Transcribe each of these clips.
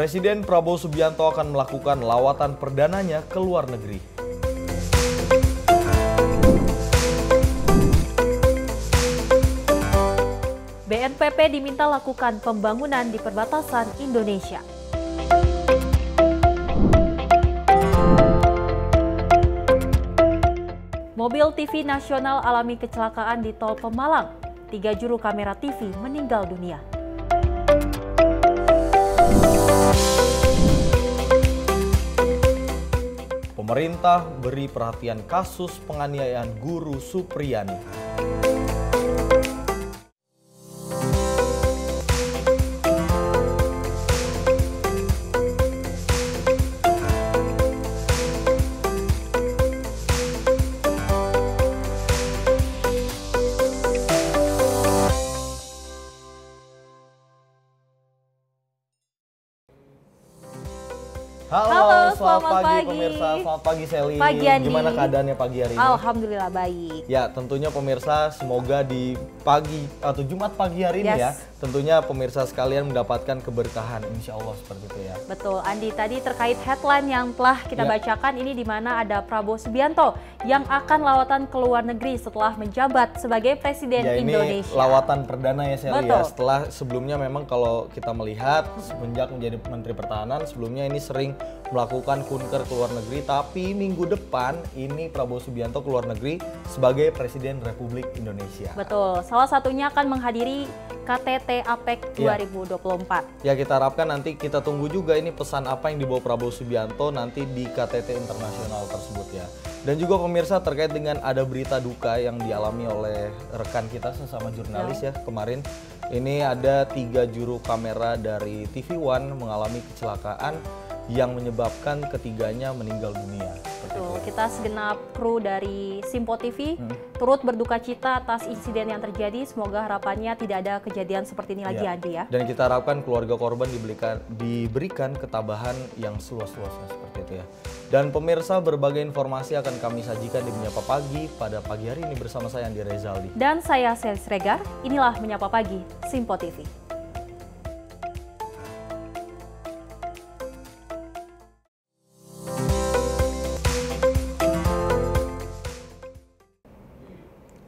Presiden Prabowo Subianto akan melakukan lawatan perdananya ke luar negeri. BNPB diminta lakukan pembangunan di perbatasan Indonesia. Mobil TV nasional alami kecelakaan di Tol Pemalang. 3 juru kamera TV meninggal dunia. Pemerintah beri perhatian kasus penganiayaan guru Supriyani. Halo, selamat pagi pemirsa, selamat pagi Sally. Pagi Andi. Gimana keadaannya pagi hari ini? Alhamdulillah baik. Ya, tentunya pemirsa semoga di pagi atau Jumat pagi hari ini ya, tentunya pemirsa sekalian mendapatkan keberkahan, insya Allah seperti itu ya. Betul, Andi, tadi terkait headline yang telah kita bacakan ini, di mana ada Prabowo Subianto yang akan lawatan ke luar negeri setelah menjabat sebagai Presiden Indonesia. Lawatan perdana ya Sally ya. Betul. Setelah sebelumnya memang kalau kita melihat semenjak menjadi Menteri Pertahanan, sebelumnya ini sering melakukan kunker ke luar negeri, tapi minggu depan ini Prabowo Subianto ke luar negeri sebagai Presiden Republik Indonesia. Betul, salah satunya akan menghadiri KTT APEC 2024. Ya, kita harapkan nanti kita tunggu juga ini pesan apa yang dibawa Prabowo Subianto nanti di KTT internasional tersebut ya. Dan juga pemirsa terkait dengan ada berita duka yang dialami oleh rekan kita sesama jurnalis ya kemarin. Ini ada 3 juru kamera dari TV One mengalami kecelakaan yang menyebabkan ketiganya meninggal dunia. Betul, kita segenap kru dari Simpo TV turut berduka cita atas insiden yang terjadi. Semoga harapannya tidak ada kejadian seperti ini lagi, Andi ya. Dan kita harapkan keluarga korban diberikan ketabahan yang seluas-luasnya seperti itu ya. Dan pemirsa, berbagai informasi akan kami sajikan di Menyapa Pagi pada pagi hari ini bersama saya Andi Rezaldi. Dan saya Sally Sregar, inilah Menyapa Pagi Simpo TV.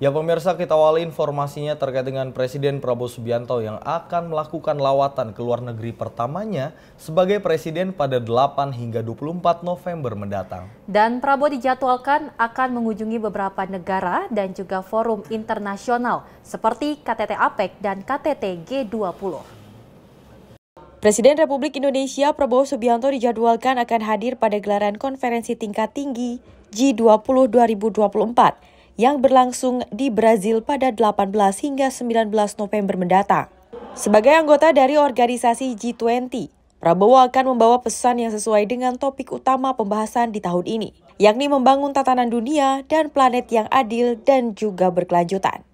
Ya pemirsa, kita awali informasinya terkait dengan Presiden Prabowo Subianto yang akan melakukan lawatan ke luar negeri pertamanya sebagai Presiden pada 8 hingga 24 November mendatang. Dan Prabowo dijadwalkan akan mengunjungi beberapa negara dan juga forum internasional seperti KTT APEC dan KTT G20. Presiden Republik Indonesia Prabowo Subianto dijadwalkan akan hadir pada gelaran konferensi tingkat tinggi G20 2024 yang berlangsung di Brazil pada 18 hingga 19 November mendatang. Sebagai anggota dari organisasi G20, Prabowo akan membawa pesan yang sesuai dengan topik utama pembahasan di tahun ini, yakni membangun tatanan dunia dan planet yang adil dan juga berkelanjutan.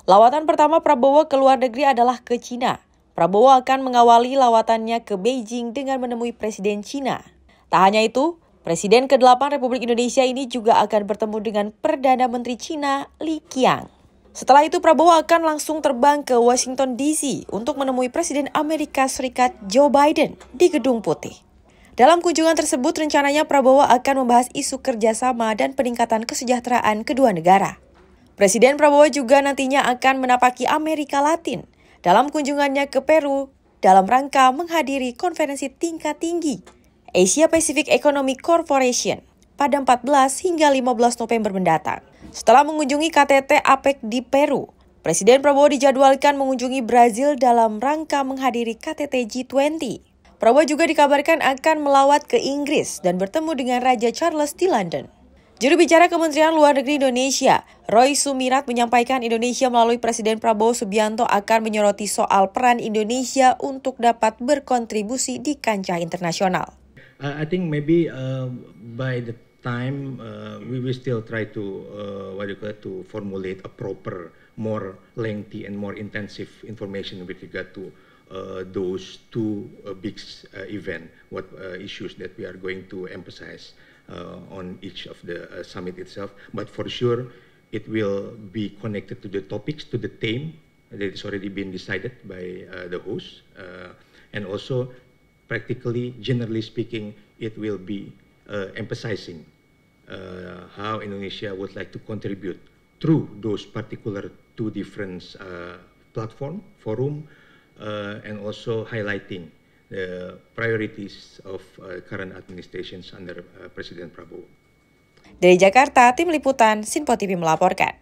Lawatan pertama Prabowo ke luar negeri adalah ke Cina. Prabowo akan mengawali lawatannya ke Beijing dengan menemui Presiden Cina. Tak hanya itu, Presiden ke-8 Republik Indonesia ini juga akan bertemu dengan Perdana Menteri Cina, Li Qiang. Setelah itu, Prabowo akan langsung terbang ke Washington DC untuk menemui Presiden Amerika Serikat Joe Biden di Gedung Putih. Dalam kunjungan tersebut, rencananya Prabowo akan membahas isu kerjasama dan peningkatan kesejahteraan kedua negara. Presiden Prabowo juga nantinya akan menapaki Amerika Latin dalam kunjungannya ke Peru dalam rangka menghadiri konferensi tingkat tinggi Asia Pacific Economic Corporation pada 14 hingga 15 November mendatang. Setelah mengunjungi KTT APEC di Peru, Presiden Prabowo dijadwalkan mengunjungi Brazil dalam rangka menghadiri KTT G20. Prabowo juga dikabarkan akan melawat ke Inggris dan bertemu dengan Raja Charles di London. Juru bicara Kementerian Luar Negeri Indonesia, Roy Sumirat, menyampaikan Indonesia melalui Presiden Prabowo Subianto akan menyoroti soal peran Indonesia untuk dapat berkontribusi di kancah internasional. I think maybe by the time we will still try to to formulate a proper, more lengthy and more intensive information with regard to those two big event, what issues that we are going to emphasize on each of the summit itself. But for sure, it will be connected to the topics, to the theme that is already been decided by the host, and also practically, generally speaking, it will be emphasizing how Indonesia would like to contribute through those particular two different forum, and also highlighting the priorities of current administrations under Presiden Prabowo. Dari Jakarta, Tim Liputan, Sinpo TV melaporkan.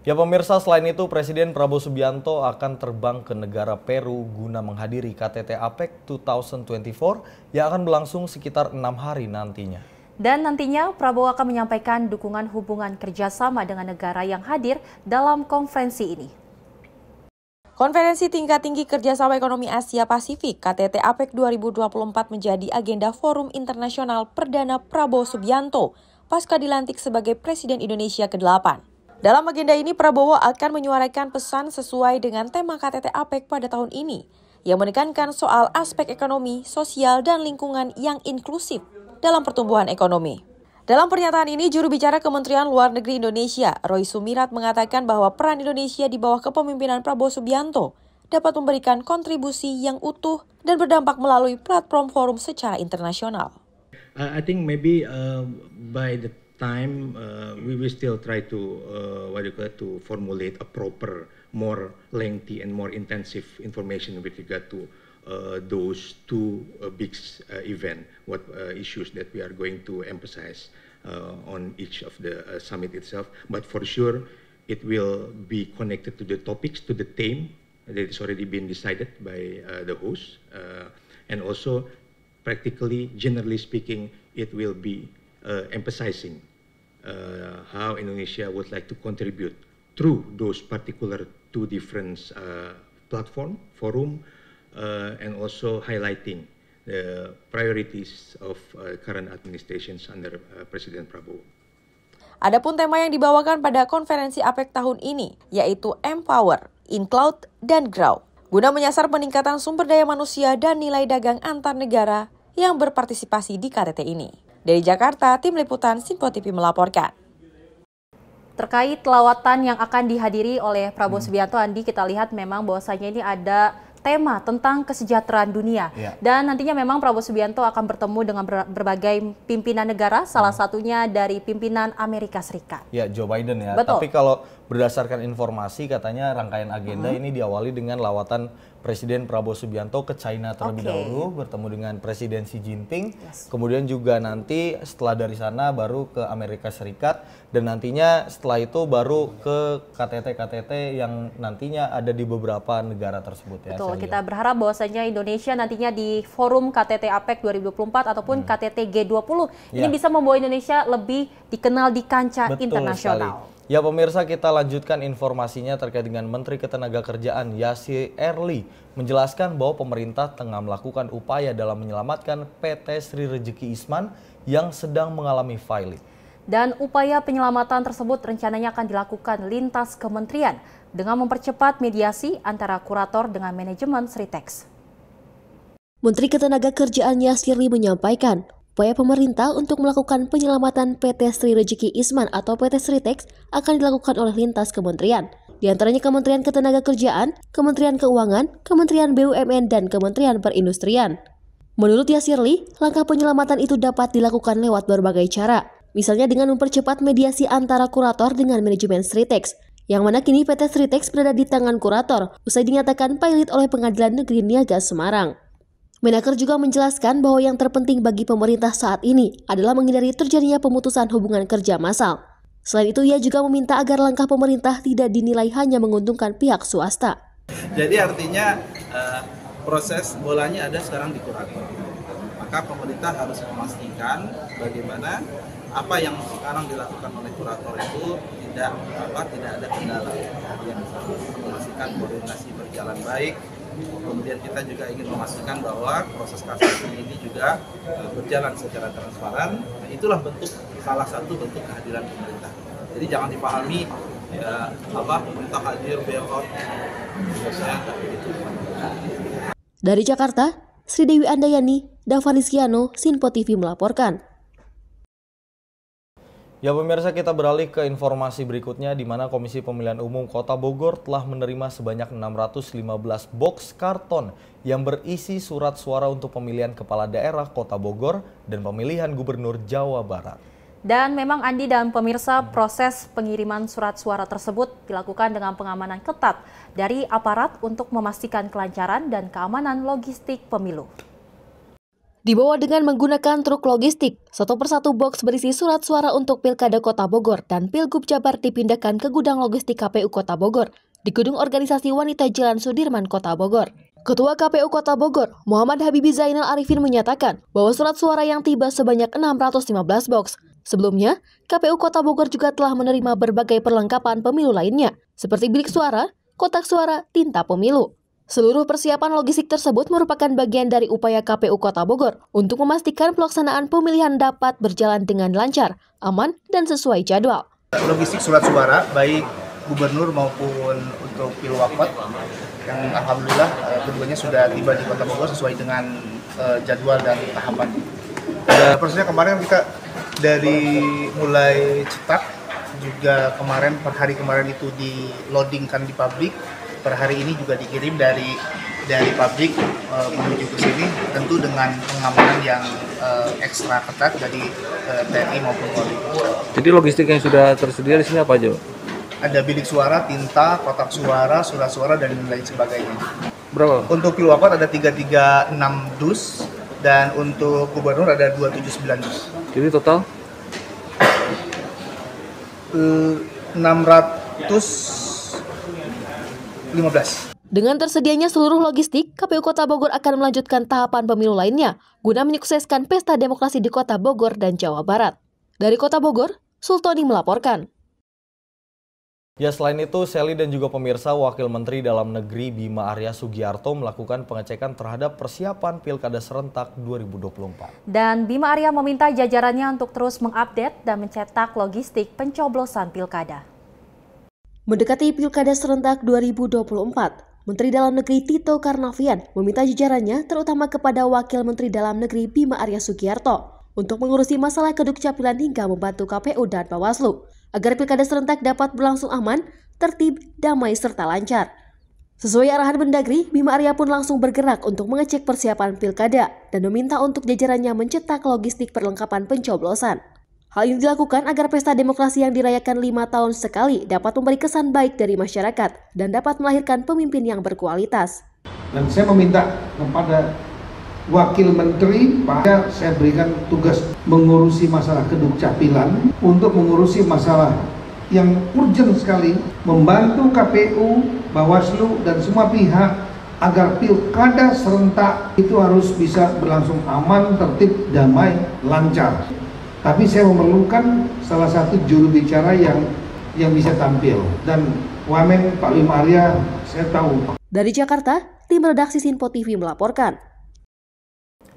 Ya pemirsa, selain itu Presiden Prabowo Subianto akan terbang ke negara Peru guna menghadiri KTT APEC 2024 yang akan berlangsung sekitar 6 hari nantinya. Dan nantinya Prabowo akan menyampaikan dukungan hubungan kerjasama dengan negara yang hadir dalam konferensi ini. Konferensi tingkat tinggi kerjasama ekonomi Asia Pasifik KTT APEC 2024 menjadi agenda forum internasional perdana Prabowo Subianto pasca dilantik sebagai Presiden Indonesia ke-8. Dalam agenda ini, Prabowo akan menyuarakan pesan sesuai dengan tema KTT APEC pada tahun ini, yang menekankan soal aspek ekonomi, sosial, dan lingkungan yang inklusif dalam pertumbuhan ekonomi. Dalam pernyataan ini, juru bicara Kementerian Luar Negeri Indonesia, Roy Sumirat, mengatakan bahwa peran Indonesia di bawah kepemimpinan Prabowo Subianto dapat memberikan kontribusi yang utuh dan berdampak melalui platform forum secara internasional. I think maybe by the time we will still try to formulate a proper, more lengthy and more intensive information with regard to those two big event, what issues that we are going to emphasize on each of the summit itself. But for sure, it will be connected to the topics, to the theme that is already been decided by the host, and also practically, generally speaking, it will be emphasizing how Indonesia would like to contribute through those particular two different forum, and also highlighting the priorities of current administrations under Presiden Prabowo. Adapun tema yang dibawakan pada konferensi APEC tahun ini, yaitu Empower, Include, dan Grow, guna menyasar peningkatan sumber daya manusia dan nilai dagang antar negara yang berpartisipasi di KTT ini. Dari Jakarta, Tim Liputan Sinpo TV melaporkan. Terkait lawatan yang akan dihadiri oleh Prabowo Subianto, Andi, kita lihat memang bahwasanya ini ada tema tentang kesejahteraan dunia. Dan nantinya memang Prabowo Subianto akan bertemu dengan berbagai pimpinan negara, salah satunya dari pimpinan Amerika Serikat. Ya, Joe Biden ya. Betul. Tapi kalau berdasarkan informasi katanya rangkaian agenda ini diawali dengan lawatan Presiden Prabowo Subianto ke China terlebih dahulu, bertemu dengan Presiden Xi Jinping. Kemudian juga nanti setelah dari sana baru ke Amerika Serikat, dan nantinya setelah itu baru ke KTT-KTT yang nantinya ada di beberapa negara tersebut ya. Betul, kita berharap bahwasanya Indonesia nantinya di forum KTT APEC 2024 ataupun KTT G20 ini bisa membawa Indonesia lebih dikenal di kancah internasional. Sekali. Ya pemirsa, kita lanjutkan informasinya terkait dengan Menteri Ketenagakerjaan Yasir Erli menjelaskan bahwa pemerintah tengah melakukan upaya dalam menyelamatkan PT Sri Rejeki Isman yang sedang mengalami filing. Dan upaya penyelamatan tersebut rencananya akan dilakukan lintas kementerian dengan mempercepat mediasi antara kurator dengan manajemen Sritex. Menteri Ketenagakerjaan Yasir Erli menyampaikan upaya pemerintah untuk melakukan penyelamatan PT Sri Rejeki Isman atau PT Sritex akan dilakukan oleh lintas kementerian, di antaranya Kementerian Ketenagakerjaan, Kementerian Keuangan, Kementerian BUMN, dan Kementerian Perindustrian. Menurut Yasir Erli, langkah penyelamatan itu dapat dilakukan lewat berbagai cara, misalnya dengan mempercepat mediasi antara kurator dengan manajemen Sritex, yang mana kini PT Sritex berada di tangan kurator, usai dinyatakan pilot oleh Pengadilan Negeri Niaga Semarang. Menaker juga menjelaskan bahwa yang terpenting bagi pemerintah saat ini adalah menghindari terjadinya pemutusan hubungan kerja massal. Selain itu, ia juga meminta agar langkah pemerintah tidak dinilai hanya menguntungkan pihak swasta. Jadi artinya proses bolanya ada sekarang di kurator. Maka pemerintah harus memastikan bagaimana apa yang sekarang dilakukan oleh kurator itu tidak ada kendala. Yang memastikan koordinasi berjalan baik. Kemudian kita juga ingin memastikan bahwa proses kasasi ini juga berjalan secara transparan. Nah, itulah salah satu bentuk kehadiran pemerintah. Jadi jangan dipahami pemerintah hadir bailout. Dari Jakarta, Sri Dewi Andayani, Dava Rizkiano, Sinpo TV melaporkan. Ya pemirsa, kita beralih ke informasi berikutnya di mana Komisi Pemilihan Umum Kota Bogor telah menerima sebanyak 615 box karton yang berisi surat suara untuk pemilihan kepala daerah Kota Bogor dan pemilihan gubernur Jawa Barat. Dan memang Andi dan pemirsa, proses pengiriman surat suara tersebut dilakukan dengan pengamanan ketat dari aparat untuk memastikan kelancaran dan keamanan logistik pemilu. Dibawa dengan menggunakan truk logistik, satu persatu box berisi surat suara untuk Pilkada Kota Bogor dan Pilgub Jabar dipindahkan ke gudang logistik KPU Kota Bogor di Gedung Organisasi Wanita Jalan Sudirman, Kota Bogor. Ketua KPU Kota Bogor, Muhammad Habibi Zainal Arifin menyatakan bahwa surat suara yang tiba sebanyak 615 box. Sebelumnya, KPU Kota Bogor juga telah menerima berbagai perlengkapan pemilu lainnya, seperti bilik suara, kotak suara, tinta pemilu. Seluruh persiapan logistik tersebut merupakan bagian dari upaya KPU Kota Bogor untuk memastikan pelaksanaan pemilihan dapat berjalan dengan lancar, aman, dan sesuai jadwal. Logistik surat suara, baik gubernur maupun untuk pilwakot, yang alhamdulillah keduanya sudah tiba di Kota Bogor sesuai dengan jadwal dan tahapan. Prosesnya kemarin kita dari mulai cetak, juga kemarin per hari kemarin itu di loadingkan di pabrik. Per hari ini juga dikirim dari pabrik menuju ke sini, tentu dengan pengamanan yang ekstra ketat dari TNI maupun Polri. Jadi logistik yang sudah tersedia di sini apa aja? Ada bilik suara, tinta, kotak suara, surat suara, dan lain sebagainya. Berapa? Untuk pilwakot ada 336 dus, dan untuk gubernur ada 279 dus. Jadi total? 615. Dengan tersedianya seluruh logistik, KPU Kota Bogor akan melanjutkan tahapan pemilu lainnya guna menyukseskan pesta demokrasi di Kota Bogor dan Jawa Barat. Dari Kota Bogor, Sultoni melaporkan. Ya, selain itu, Sally dan juga pemirsa, Wakil Menteri Dalam Negeri Bima Arya Sugiarto melakukan pengecekan terhadap persiapan Pilkada Serentak 2024. Dan Bima Arya meminta jajarannya untuk terus mengupdate dan mencetak logistik pencoblosan Pilkada. Mendekati Pilkada Serentak 2024, Menteri Dalam Negeri Tito Karnavian meminta jajarannya terutama kepada Wakil Menteri Dalam Negeri Bima Arya Sugiarto untuk mengurusi masalah kedukcapilan hingga membantu KPU dan Bawaslu agar Pilkada Serentak dapat berlangsung aman, tertib, damai, serta lancar. Sesuai arahan Mendagri, Bima Arya pun langsung bergerak untuk mengecek persiapan Pilkada dan meminta untuk jajarannya mencetak logistik perlengkapan pencoblosan. Hal ini dilakukan agar pesta demokrasi yang dirayakan 5 tahun sekali dapat memberi kesan baik dari masyarakat dan dapat melahirkan pemimpin yang berkualitas. Dan saya meminta kepada Wakil Menteri, saya berikan tugas mengurusi masalah kedukcapilan untuk mengurusi masalah yang urgent sekali, membantu KPU, Bawaslu, dan semua pihak agar Pilkada Serentak itu harus bisa berlangsung aman, tertib, damai, lancar. Tapi saya memerlukan salah satu juru bicara yang bisa tampil. Dan Wamen Pak Bima Arya, saya tahu. Dari Jakarta, tim redaksi Sinpo TV melaporkan.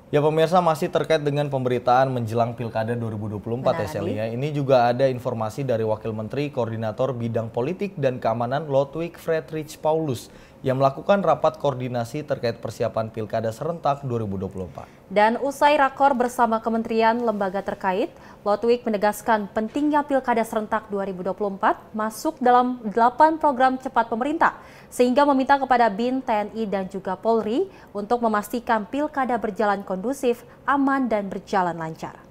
Ya pemirsa, masih terkait dengan pemberitaan menjelang Pilkada 2024 ya Celia. Ini juga ada informasi dari Wakil Menteri Koordinator Bidang Politik dan Keamanan Lodwig Friedrich Paulus yang melakukan rapat koordinasi terkait persiapan Pilkada Serentak 2024. Dan usai rakor bersama kementerian lembaga terkait, Lodwig menegaskan pentingnya Pilkada Serentak 2024 masuk dalam 8 program cepat pemerintah, sehingga meminta kepada BIN, TNI, dan juga Polri untuk memastikan Pilkada berjalan kondusif, aman, dan berjalan lancar.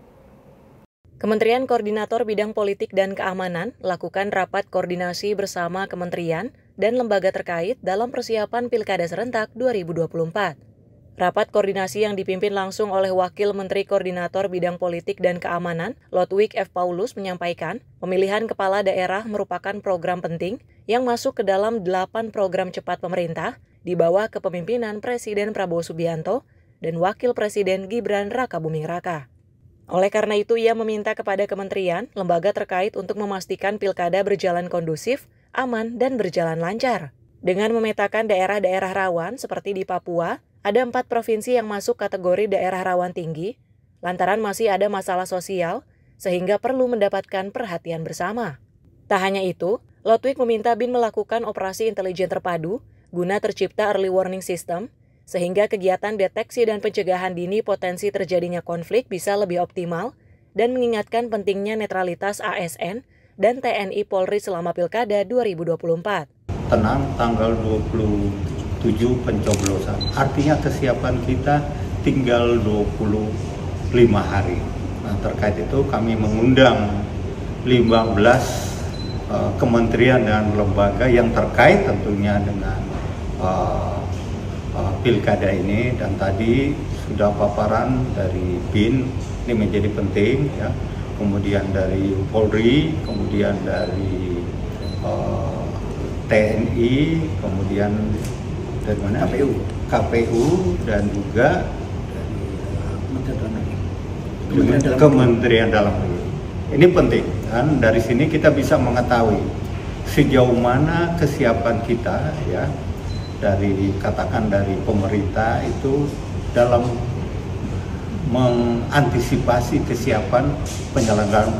Kementerian Koordinator Bidang Politik dan Keamanan lakukan rapat koordinasi bersama kementerian dan lembaga terkait dalam persiapan Pilkada Serentak 2024. Rapat koordinasi yang dipimpin langsung oleh Wakil Menteri Koordinator Bidang Politik dan Keamanan, Lodwig F. Paulus menyampaikan, pemilihan kepala daerah merupakan program penting yang masuk ke dalam 8 program cepat pemerintah di bawah kepemimpinan Presiden Prabowo Subianto dan Wakil Presiden Gibran Rakabuming Raka. Oleh karena itu, ia meminta kepada kementerian, lembaga terkait untuk memastikan Pilkada berjalan kondusif, aman, dan berjalan lancar. Dengan memetakan daerah-daerah rawan seperti di Papua, ada 4 provinsi yang masuk kategori daerah rawan tinggi, lantaran masih ada masalah sosial, sehingga perlu mendapatkan perhatian bersama. Tak hanya itu, Lodwig meminta BIN melakukan operasi intelijen terpadu guna tercipta early warning system, sehingga kegiatan deteksi dan pencegahan dini potensi terjadinya konflik bisa lebih optimal dan mengingatkan pentingnya netralitas ASN dan TNI Polri selama Pilkada 2024. Tenang, tanggal 27 pencoblosan. Artinya kesiapan kita tinggal 25 hari. Nah, terkait itu kami mengundang 15 kementerian dan lembaga yang terkait tentunya dengan pilkada ini, dan tadi sudah paparan dari BIN, ini menjadi penting ya, kemudian dari Polri, kemudian dari TNI, kemudian dari mana? KPU dan juga dari Kementerian Dalam Negeri. Ini penting, kan dari sini kita bisa mengetahui sejauh mana kesiapan kita ya, dari katakan dari pemerintah itu dalam mengantisipasi kesiapan penyelenggaraan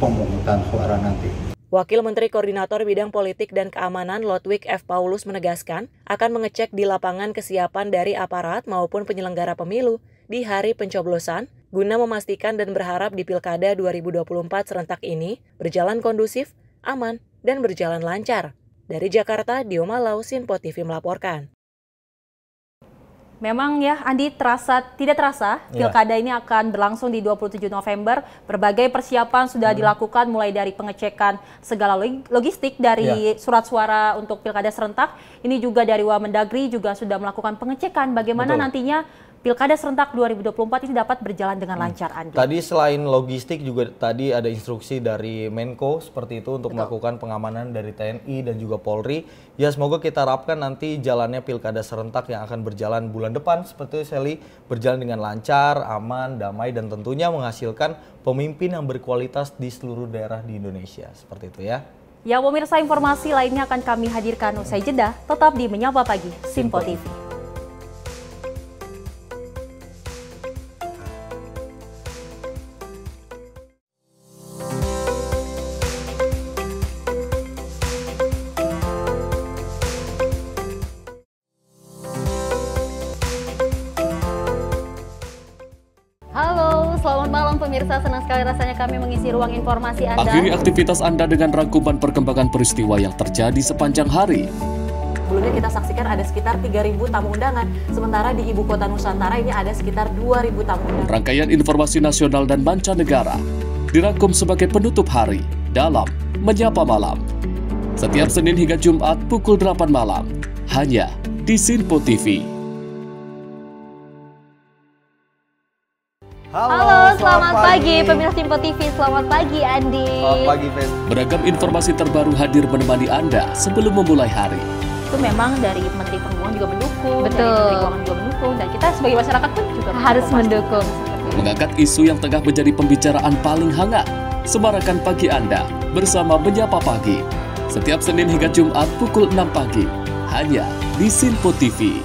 pemungutan suara nanti. Wakil Menteri Koordinator Bidang Politik dan Keamanan Lodwig F. Paulus menegaskan akan mengecek di lapangan kesiapan dari aparat maupun penyelenggara pemilu di hari pencoblosan guna memastikan dan berharap di Pilkada 2024 serentak ini berjalan kondusif, aman, dan berjalan lancar. Dari Jakarta, Dio Malau, Sinpo TV melaporkan. Memang ya, Andi, tidak terasa Pilkada ini akan berlangsung di 27 November. Berbagai persiapan sudah dilakukan, mulai dari pengecekan segala logistik dari surat suara untuk Pilkada serentak. Ini juga dari Wamendagri juga sudah melakukan pengecekan bagaimana nantinya Pilkada serentak 2024 ini dapat berjalan dengan lancar, Andi. Tadi selain logistik juga tadi ada instruksi dari Menko seperti itu untuk melakukan pengamanan dari TNI dan juga Polri. Ya, semoga kita harapkan nanti jalannya Pilkada serentak yang akan berjalan bulan depan seperti itu, Sally, berjalan dengan lancar, aman, damai, dan tentunya menghasilkan pemimpin yang berkualitas di seluruh daerah di Indonesia. Seperti itu ya. Ya, pemirsa, informasi lainnya akan kami hadirkan usai jeda. Tetap di Menyapa Pagi, Sinpo TV. Selamat malam pemirsa, senang sekali rasanya kami mengisi ruang informasi Anda. Akhiri aktivitas Anda dengan rangkuman perkembangan peristiwa yang terjadi sepanjang hari. Sebelumnya kita saksikan ada sekitar 3.000 tamu undangan, sementara di Ibu Kota Nusantara ini ada sekitar 2.000 tamu undangan. Rangkaian informasi nasional dan mancanegara dirangkum sebagai penutup hari dalam Menyapa Malam. Setiap Senin hingga Jumat pukul 8 malam, hanya di Sinpo TV. Halo, selamat pagi pemirsa Sinpo TV. Selamat pagi, Andi. Selamat pagi, Fen. Beragam informasi terbaru hadir menemani Anda sebelum memulai hari. Itu memang dari Menteri Perhubungan juga mendukung, Betul. dari Menteri Keuangan juga mendukung, dan kita sebagai masyarakat pun juga harus mendukung. Mengangkat isu yang tengah menjadi pembicaraan paling hangat. Semarakan pagi Anda bersama Menyapa Pagi. Setiap Senin hingga Jumat pukul 6 pagi, hanya di Sinpo TV.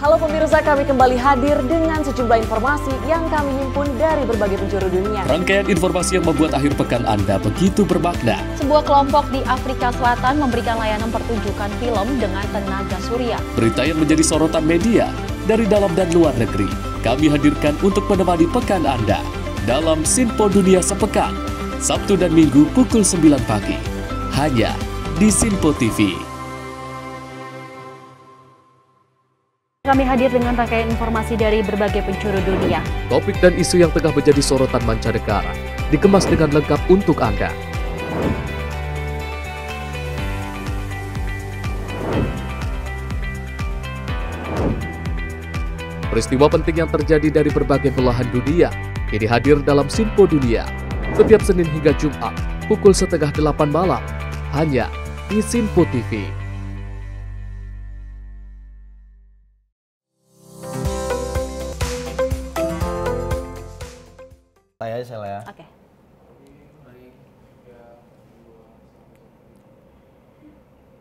Halo pemirsa, kami kembali hadir dengan sejumlah informasi yang kami himpun dari berbagai penjuru dunia. Rangkaian informasi yang membuat akhir pekan Anda begitu bermakna. Sebuah kelompok di Afrika Selatan memberikan layanan pertunjukan film dengan tenaga surya. Berita yang menjadi sorotan media dari dalam dan luar negeri, kami hadirkan untuk menemani pekan Anda dalam Sinpo Dunia Sepekan, Sabtu dan Minggu pukul 9 pagi, hanya di Sinpo TV. Kami hadir dengan rangkaian informasi dari berbagai penjuru dunia. Topik dan isu yang tengah menjadi sorotan mancanegara dikemas dengan lengkap untuk Anda. Peristiwa penting yang terjadi dari berbagai belahan dunia kini hadir dalam Sinpo Dunia setiap Senin hingga Jumat pukul 7:30 malam, hanya di Sinpo TV. Saya ya. Oke.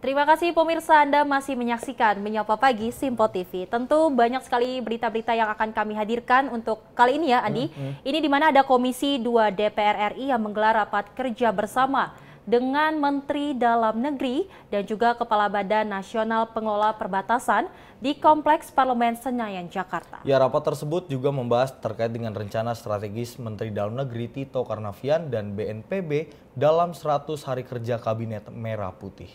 Terima kasih pemirsa, Anda masih menyaksikan Menyapa Pagi Sinpo TV. Tentu banyak sekali berita-berita yang akan kami hadirkan untuk kali ini ya, Andi. Ini di mana ada Komisi 2 DPR RI yang menggelar rapat kerja bersama dengan Menteri Dalam Negeri dan juga Kepala Badan Nasional Pengelola Perbatasan di Kompleks Parlemen Senayan, Jakarta. Ya, rapat tersebut juga membahas terkait dengan rencana strategis Menteri Dalam Negeri Tito Karnavian dan BNPB dalam 100 hari kerja Kabinet Merah Putih.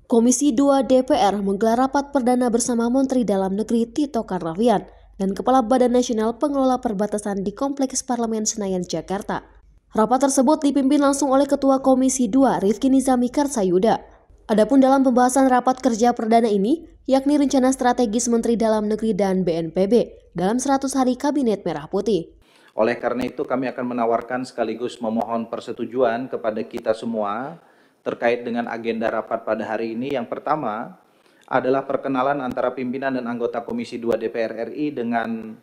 Komisi 2 DPR menggelar rapat perdana bersama Menteri Dalam Negeri Tito Karnavian dan Kepala Badan Nasional Pengelola Perbatasan di Kompleks Parlemen Senayan, Jakarta. Rapat tersebut dipimpin langsung oleh Ketua Komisi 2 Rifki Nizami Karsayuda. Adapun dalam pembahasan rapat kerja perdana ini, yakni rencana strategis Menteri Dalam Negeri dan BNPB dalam 100 hari Kabinet Merah Putih. Oleh karena itu kami akan menawarkan sekaligus memohon persetujuan kepada kita semua terkait dengan agenda rapat pada hari ini. Yang pertama adalah perkenalan antara pimpinan dan anggota Komisi 2 DPR RI dengan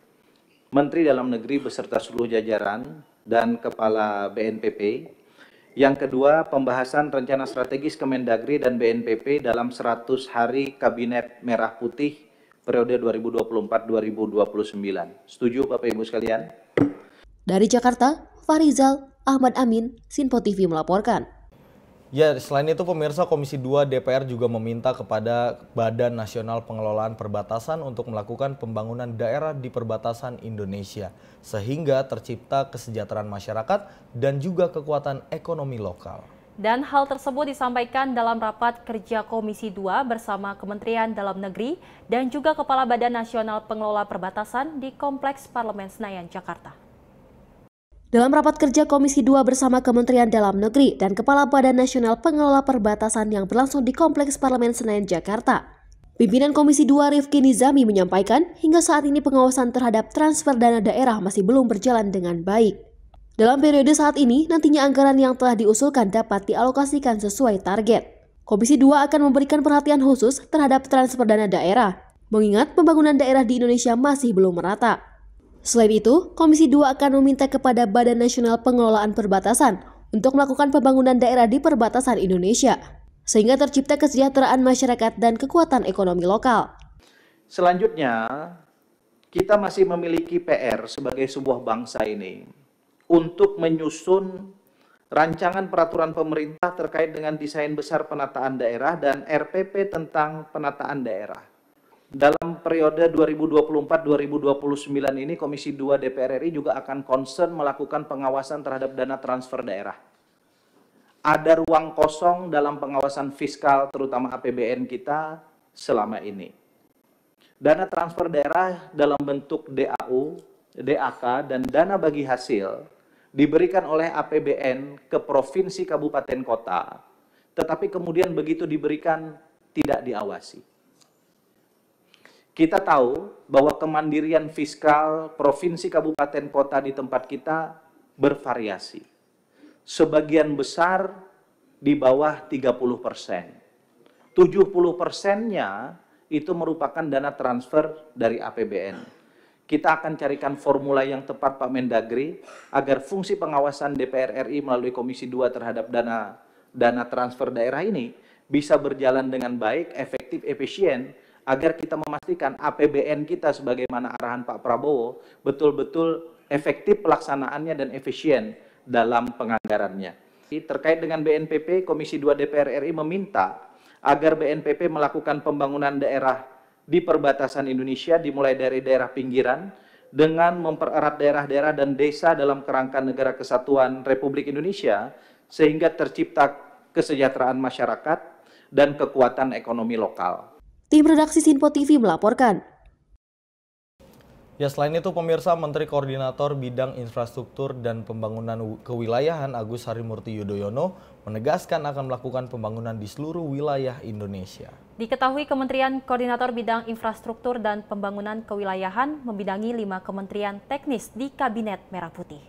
Menteri Dalam Negeri beserta seluruh jajaran dan Kepala BNPB. Yang kedua, pembahasan rencana strategis Kemendagri dan BNPB dalam 100 hari Kabinet Merah Putih periode 2024-2029. Setuju Bapak Ibu sekalian? Dari Jakarta, Farizal Ahmad Amin, Sinpo TV melaporkan. Ya, selain itu pemirsa, Komisi 2 DPR juga meminta kepada Badan Nasional Pengelolaan Perbatasan untuk melakukan pembangunan daerah di perbatasan Indonesia sehingga tercipta kesejahteraan masyarakat dan juga kekuatan ekonomi lokal. Dan hal tersebut disampaikan dalam rapat kerja Komisi 2 bersama Kementerian Dalam Negeri dan juga Kepala Badan Nasional Pengelola Perbatasan di Kompleks Parlemen Senayan, Jakarta. Dalam rapat kerja Komisi 2 bersama Kementerian Dalam Negeri dan Kepala Badan Nasional Pengelola Perbatasan yang berlangsung di Kompleks Parlemen Senayan, Jakarta, pimpinan Komisi 2 Rifki Nizami menyampaikan hingga saat ini pengawasan terhadap transfer dana daerah masih belum berjalan dengan baik. Dalam periode saat ini, nantinya anggaran yang telah diusulkan dapat dialokasikan sesuai target. Komisi 2 akan memberikan perhatian khusus terhadap transfer dana daerah, mengingat pembangunan daerah di Indonesia masih belum merata. Selain itu, Komisi 2 akan meminta kepada Badan Nasional Pengelolaan Perbatasan untuk melakukan pembangunan daerah di perbatasan Indonesia, sehingga tercipta kesejahteraan masyarakat dan kekuatan ekonomi lokal. Selanjutnya, kita masih memiliki PR sebagai sebuah bangsa ini untuk menyusun rancangan peraturan pemerintah terkait dengan desain besar penataan daerah dan RPP tentang penataan daerah. Dalam periode 2024-2029 ini Komisi 2 DPR RI juga akan concern melakukan pengawasan terhadap dana transfer daerah. Ada ruang kosong dalam pengawasan fiskal terutama APBN kita selama ini. Dana transfer daerah dalam bentuk DAU, DAK, dan dana bagi hasil diberikan oleh APBN ke provinsi, kabupaten, kota, tetapi kemudian begitu diberikan tidak diawasi. Kita tahu bahwa kemandirian fiskal provinsi, kabupaten, kota di tempat kita bervariasi. Sebagian besar di bawah 30%. 70%-nya itu merupakan dana transfer dari APBN. Kita akan carikan formula yang tepat Pak Mendagri agar fungsi pengawasan DPR RI melalui Komisi 2 terhadap dana transfer daerah ini bisa berjalan dengan baik, efektif, efisien, agar kita memastikan APBN kita sebagaimana arahan Pak Prabowo betul-betul efektif pelaksanaannya dan efisien dalam penganggarannya. Terkait dengan BNPB, Komisi 2 DPR RI meminta agar BNPB melakukan pembangunan daerah di perbatasan Indonesia dimulai dari daerah pinggiran dengan mempererat daerah-daerah dan desa dalam kerangka Negara Kesatuan Republik Indonesia sehingga tercipta kesejahteraan masyarakat dan kekuatan ekonomi lokal. Tim redaksi Sinpo TV melaporkan. Ya, selain itu pemirsa, Menteri Koordinator Bidang Infrastruktur dan Pembangunan Kewilayahan Agus Harimurti Yudhoyono menegaskan akan melakukan pembangunan di seluruh wilayah Indonesia. Diketahui Kementerian Koordinator Bidang Infrastruktur dan Pembangunan Kewilayahan membidangi 5 kementerian teknis di Kabinet Merah Putih.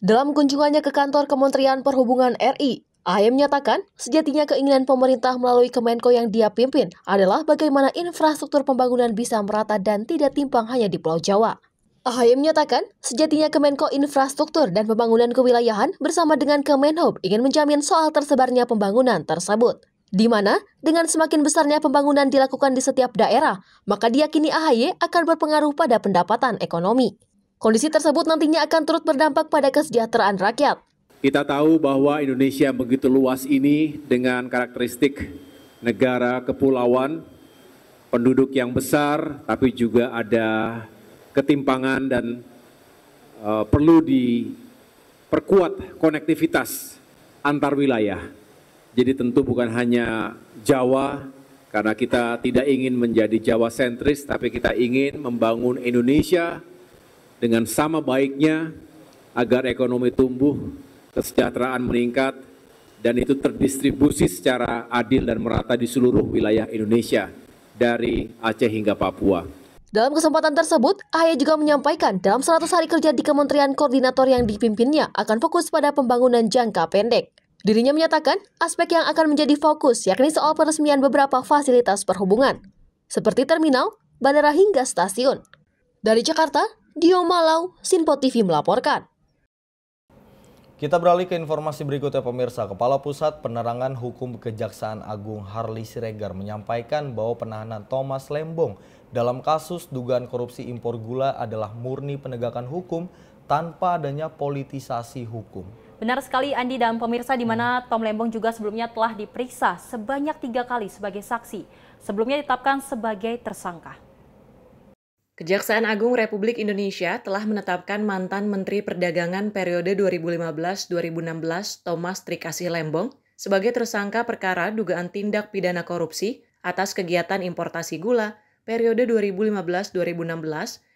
Dalam kunjungannya ke kantor Kementerian Perhubungan RI, AHY menyatakan sejatinya keinginan pemerintah melalui Kemenko yang dia pimpin adalah bagaimana infrastruktur pembangunan bisa merata dan tidak timpang hanya di Pulau Jawa. AHY menyatakan sejatinya Kemenko Infrastruktur dan Pembangunan Kewilayahan bersama dengan Kemenhub ingin menjamin soal tersebarnya pembangunan tersebut. Di mana dengan semakin besarnya pembangunan dilakukan di setiap daerah, maka diyakini AHY akan berpengaruh pada pendapatan ekonomi. Kondisi tersebut nantinya akan turut berdampak pada kesejahteraan rakyat. Kita tahu bahwa Indonesia begitu luas ini dengan karakteristik negara kepulauan, penduduk yang besar, tapi juga ada ketimpangan dan perlu diperkuat konektivitas antar wilayah. Jadi tentu bukan hanya Jawa, karena kita tidak ingin menjadi Jawa sentris, tapi kita ingin membangun Indonesia dengan sama baiknya agar ekonomi tumbuh, kesejahteraan meningkat, dan itu terdistribusi secara adil dan merata di seluruh wilayah Indonesia, dari Aceh hingga Papua. Dalam kesempatan tersebut, AHY juga menyampaikan dalam 100 hari kerja di Kementerian Koordinator yang dipimpinnya akan fokus pada pembangunan jangka pendek. Dirinya menyatakan aspek yang akan menjadi fokus yakni soal peresmian beberapa fasilitas perhubungan, seperti terminal, bandara hingga stasiun. Dari Jakarta, Dio Malau, Sinpo TV melaporkan. Kita beralih ke informasi berikutnya pemirsa. Kepala Pusat Penerangan Hukum Kejaksaan Agung Harly Siregar menyampaikan bahwa penahanan Thomas Lembong dalam kasus dugaan korupsi impor gula adalah murni penegakan hukum tanpa adanya politisasi hukum. Benar sekali Andi dan pemirsa, di mana Tom Lembong juga sebelumnya telah diperiksa sebanyak 3 kali sebagai saksi, sebelumnya ditetapkan sebagai tersangka. Kejaksaan Agung Republik Indonesia telah menetapkan mantan Menteri Perdagangan periode 2015-2016 Thomas Trikasih Lembong sebagai tersangka perkara dugaan tindak pidana korupsi atas kegiatan importasi gula periode 2015-2016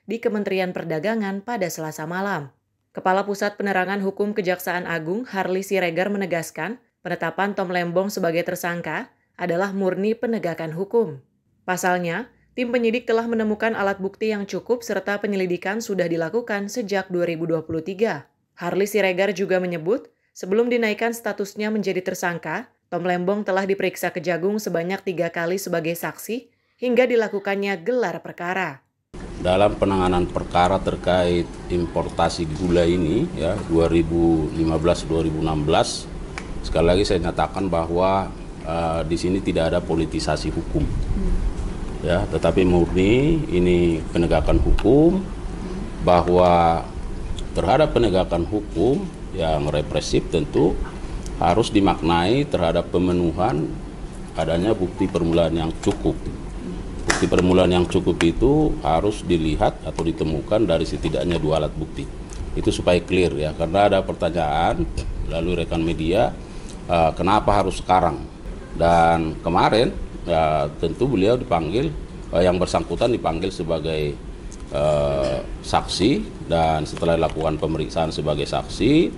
di Kementerian Perdagangan pada Selasa malam. Kepala Pusat Penerangan Hukum Kejaksaan Agung Harly Siregar menegaskan penetapan Tom Lembong sebagai tersangka adalah murni penegakan hukum. Pasalnya, tim penyidik telah menemukan alat bukti yang cukup serta penyelidikan sudah dilakukan sejak 2023. Harly Siregar juga menyebut, sebelum dinaikkan statusnya menjadi tersangka, Tom Lembong telah diperiksa Kejagung sebanyak 3 kali sebagai saksi hingga dilakukannya gelar perkara. Dalam penanganan perkara terkait importasi gula ini, ya 2015-2016, sekali lagi saya nyatakan bahwa di sini tidak ada politisasi hukum. Ya, tetapi murni ini penegakan hukum, bahwa terhadap penegakan hukum yang represif tentu harus dimaknai terhadap pemenuhan adanya bukti permulaan yang cukup. Bukti permulaan yang cukup itu harus dilihat atau ditemukan dari setidaknya 2 alat bukti. Itu supaya clear ya, karena ada pertanyaan lalu rekan media, kenapa harus sekarang? Dan kemarin ya, tentu beliau dipanggil, yang bersangkutan dipanggil sebagai saksi, dan setelah dilakukan pemeriksaan sebagai saksi,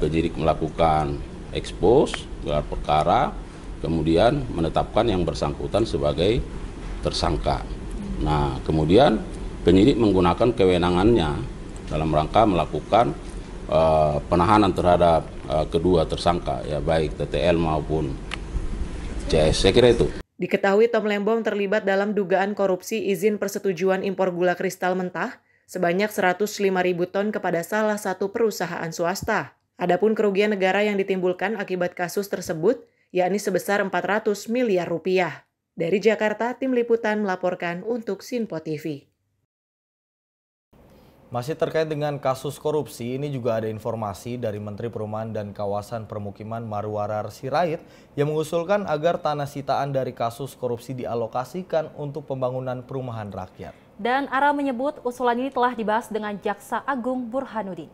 penyidik melakukan ekspos gelar perkara, kemudian menetapkan yang bersangkutan sebagai tersangka. Nah, kemudian penyidik menggunakan kewenangannya dalam rangka melakukan penahanan terhadap kedua tersangka, ya baik TTL maupun CS. Saya kira itu. Diketahui Tom Lembong terlibat dalam dugaan korupsi izin persetujuan impor gula kristal mentah sebanyak 105.000 ton kepada salah satu perusahaan swasta. Adapun kerugian negara yang ditimbulkan akibat kasus tersebut yakni sebesar 400 miliar rupiah. Dari Jakarta, tim liputan melaporkan untuk Sinpo TV. Masih terkait dengan kasus korupsi, ini juga ada informasi dari Menteri Perumahan dan Kawasan Permukiman Marwarar Sirait yang mengusulkan agar tanah sitaan dari kasus korupsi dialokasikan untuk pembangunan perumahan rakyat. Dan Ara menyebut usulan ini telah dibahas dengan Jaksa Agung Burhanuddin.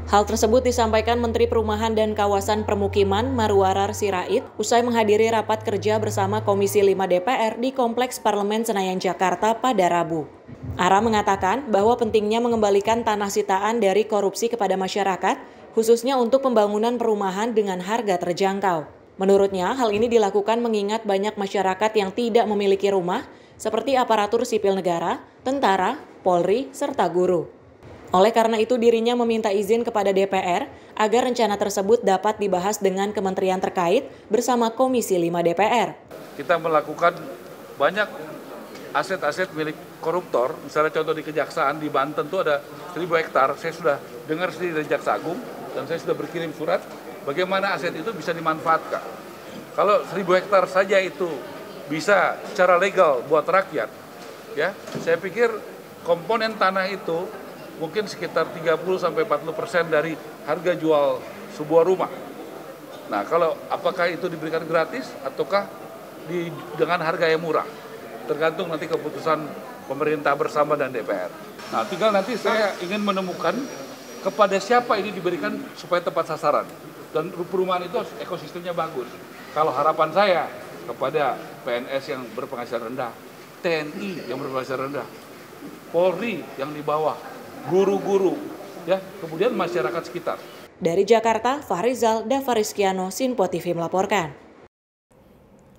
Hal tersebut disampaikan Menteri Perumahan dan Kawasan Permukiman Marwarar Sirait usai menghadiri rapat kerja bersama Komisi 5 DPR di Kompleks Parlemen Senayan Jakarta pada Rabu. Ara mengatakan bahwa pentingnya mengembalikan tanah sitaan dari korupsi kepada masyarakat, khususnya untuk pembangunan perumahan dengan harga terjangkau. Menurutnya, hal ini dilakukan mengingat banyak masyarakat yang tidak memiliki rumah, seperti aparatur sipil negara, tentara, Polri, serta guru. Oleh karena itu, dirinya meminta izin kepada DPR agar rencana tersebut dapat dibahas dengan kementerian terkait bersama Komisi 5 DPR. Kita melakukan banyak aset-aset milik koruptor, misalnya contoh di Kejaksaan di Banten itu ada 1.000 hektar, saya sudah dengar sendiri dari Jaksa Agung dan saya sudah berkirim surat bagaimana aset itu bisa dimanfaatkan. Kalau 1.000 hektar saja itu bisa secara legal buat rakyat, ya saya pikir komponen tanah itu mungkin sekitar 30-40% dari harga jual sebuah rumah. Nah, kalau apakah itu diberikan gratis ataukah dengan harga yang murah, tergantung nanti keputusan pemerintah bersama dan DPR. Nah, tinggal nanti saya ingin menemukan kepada siapa ini diberikan supaya tepat sasaran. Dan perumahan itu ekosistemnya bagus. Kalau harapan saya kepada PNS yang berpenghasilan rendah, TNI yang berpenghasilan rendah, Polri yang di bawah, guru-guru, ya, kemudian masyarakat sekitar. Dari Jakarta, Fahrizal Davariskiano, Sinpo TV melaporkan.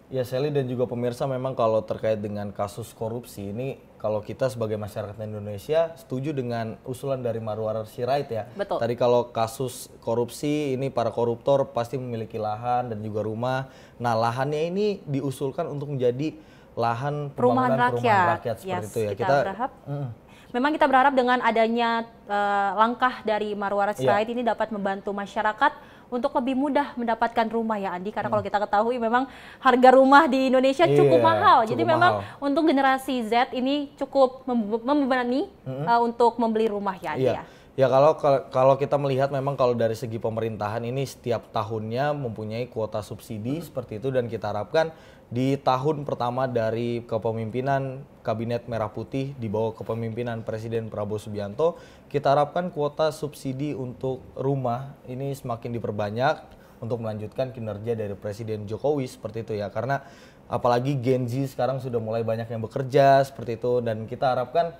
Ya, Sally dan juga pemirsa, memang kalau terkait dengan kasus korupsi ini, kalau kita sebagai masyarakat Indonesia setuju dengan usulan dari Marwar Sirait ya. Betul. Tadi kalau kasus korupsi ini para koruptor pasti memiliki lahan dan juga rumah. Nah, lahannya ini diusulkan untuk menjadi lahan pembangunan perumahan rakyat seperti itu ya. Kita berharap. Memang kita berharap dengan adanya langkah dari Marwar Sirait ini dapat membantu masyarakat untuk lebih mudah mendapatkan rumah ya Andi, karena kalau kita ketahui memang harga rumah di Indonesia cukup mahal. Jadi memang untuk generasi Z ini cukup membebani untuk membeli rumah ya Andi ya. Ya, kalau kita melihat memang kalau dari segi pemerintahan ini setiap tahunnya mempunyai kuota subsidi seperti itu, dan kita harapkan di tahun pertama dari kepemimpinan Kabinet Merah Putih di bawah kepemimpinan Presiden Prabowo Subianto, kita harapkan kuota subsidi untuk rumah ini semakin diperbanyak untuk melanjutkan kinerja dari Presiden Jokowi seperti itu ya, karena apalagi Gen Z sekarang sudah mulai banyak yang bekerja seperti itu, dan kita harapkan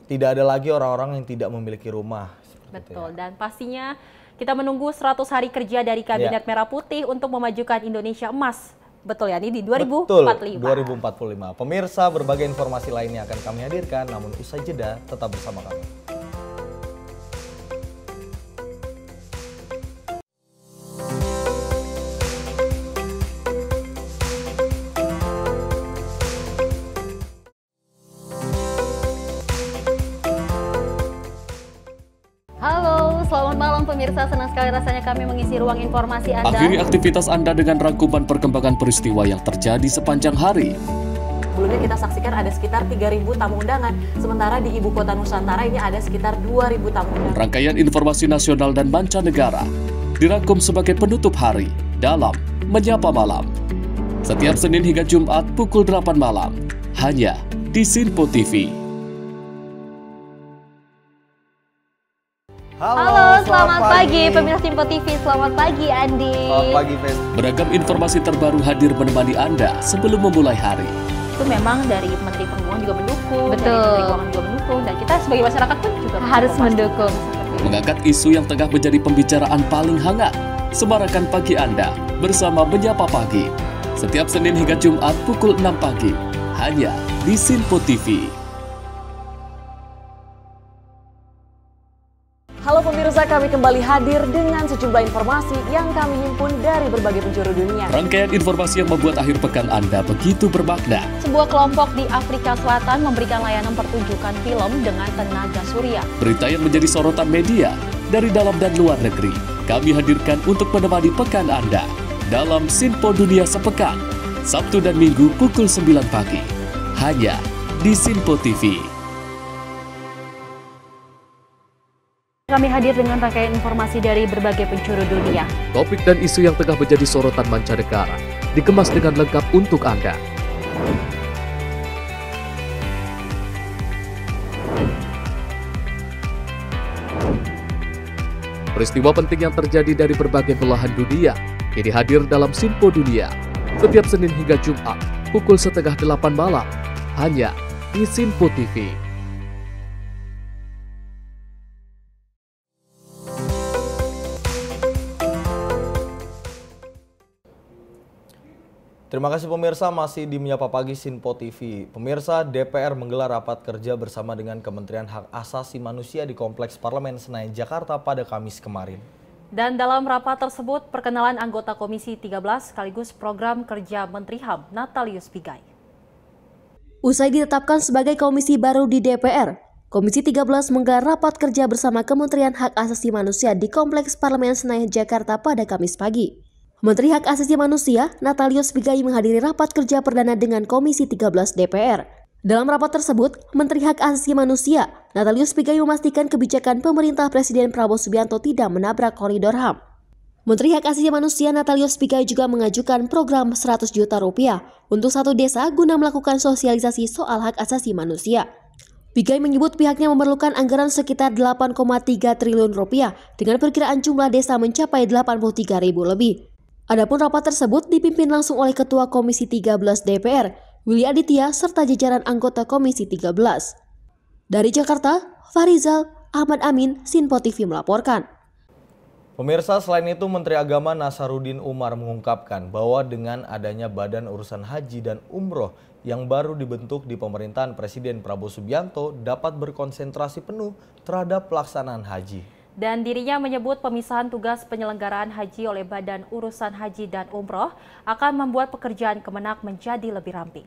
tidak ada lagi orang-orang yang tidak memiliki rumah. Betul, dan pastinya kita menunggu 100 hari kerja dari Kabinet Merah Putih untuk memajukan Indonesia emas. Betul ya, ini di 2045. Betul, 2045. Pemirsa, berbagai informasi lainnya akan kami hadirkan, namun usai jeda tetap bersama kami. Selamat malam pemirsa, senang sekali rasanya kami mengisi ruang informasi Anda. Akhiri aktivitas Anda dengan rangkuman perkembangan peristiwa yang terjadi sepanjang hari. Sebelumnya kita saksikan ada sekitar 3.000 tamu undangan, sementara di Ibu Kota Nusantara ini ada sekitar 2.000 tamu undangan. Rangkaian informasi nasional dan mancanegara dirangkum sebagai penutup hari dalam Menyapa Malam. Setiap Senin hingga Jumat pukul 8 malam, hanya di Sinpo TV. Halo, selamat pagi pemirsa Sinpo TV, selamat pagi Andi. Selamat pagi, Fen. Beragam informasi terbaru hadir menemani Anda sebelum memulai hari. Itu memang dari Menteri Perhubungan juga mendukung, dari Menteri Keuangan juga mendukung, dan kita sebagai masyarakat pun juga harus mendukung. Mengangkat isu yang tengah menjadi pembicaraan paling hangat, semarakan pagi Anda bersama Menyapa Pagi. Setiap Senin hingga Jumat pukul 6 pagi, hanya di Sinpo TV. Halo pemirsa, kami kembali hadir dengan sejumlah informasi yang kami himpun dari berbagai penjuru dunia. Rangkaian informasi yang membuat akhir pekan Anda begitu bermakna. Sebuah kelompok di Afrika Selatan memberikan layanan pertunjukan film dengan tenaga surya. Berita yang menjadi sorotan media dari dalam dan luar negeri, kami hadirkan untuk menemani pekan Anda dalam Sinpo Dunia Sepekan, Sabtu dan Minggu pukul 9 pagi, hanya di Sinpo TV. Kami hadir dengan rangkaian informasi dari berbagai penjuru dunia. Topik dan isu yang tengah menjadi sorotan mancanegara dikemas dengan lengkap untuk Anda. Peristiwa penting yang terjadi dari berbagai belahan dunia kini hadir dalam Sinpo Dunia setiap Senin hingga Jumat pukul 7:30 malam, hanya di Sinpo TV. Terima kasih pemirsa, masih di Menyapa Pagi Sinpo TV. Pemirsa, DPR menggelar rapat kerja bersama dengan Kementerian Hak Asasi Manusia di Kompleks Parlemen Senayan, Jakarta pada Kamis kemarin. Dan dalam rapat tersebut, perkenalan anggota Komisi 13 sekaligus program kerja Menteri HAM, Natalius Pigai. Usai ditetapkan sebagai komisi baru di DPR, Komisi 13 menggelar rapat kerja bersama Kementerian Hak Asasi Manusia di Kompleks Parlemen Senayan, Jakarta pada Kamis pagi. Menteri Hak Asasi Manusia, Natalius Pigai menghadiri rapat kerja perdana dengan Komisi 13 DPR. Dalam rapat tersebut, Menteri Hak Asasi Manusia, Natalius Pigai memastikan kebijakan pemerintah Presiden Prabowo Subianto tidak menabrak koridor HAM. Menteri Hak Asasi Manusia Natalius Pigai juga mengajukan program 100 juta rupiah untuk satu desa guna melakukan sosialisasi soal hak asasi manusia. Pigai menyebut pihaknya memerlukan anggaran sekitar 8,3 triliun rupiah dengan perkiraan jumlah desa mencapai 83.000 lebih. Adapun rapat tersebut dipimpin langsung oleh Ketua Komisi 13 DPR, Willy Aditya, serta jajaran anggota Komisi 13. Dari Jakarta, Farizal, Ahmad Amin, Sinpo TV melaporkan. Pemirsa, selain itu Menteri Agama Nasaruddin Umar mengungkapkan bahwa dengan adanya Badan Urusan Haji dan Umroh yang baru dibentuk di pemerintahan Presiden Prabowo Subianto dapat berkonsentrasi penuh terhadap pelaksanaan haji. Dan dirinya menyebut pemisahan tugas penyelenggaraan haji oleh Badan Urusan Haji dan Umroh akan membuat pekerjaan Kemenak menjadi lebih ramping.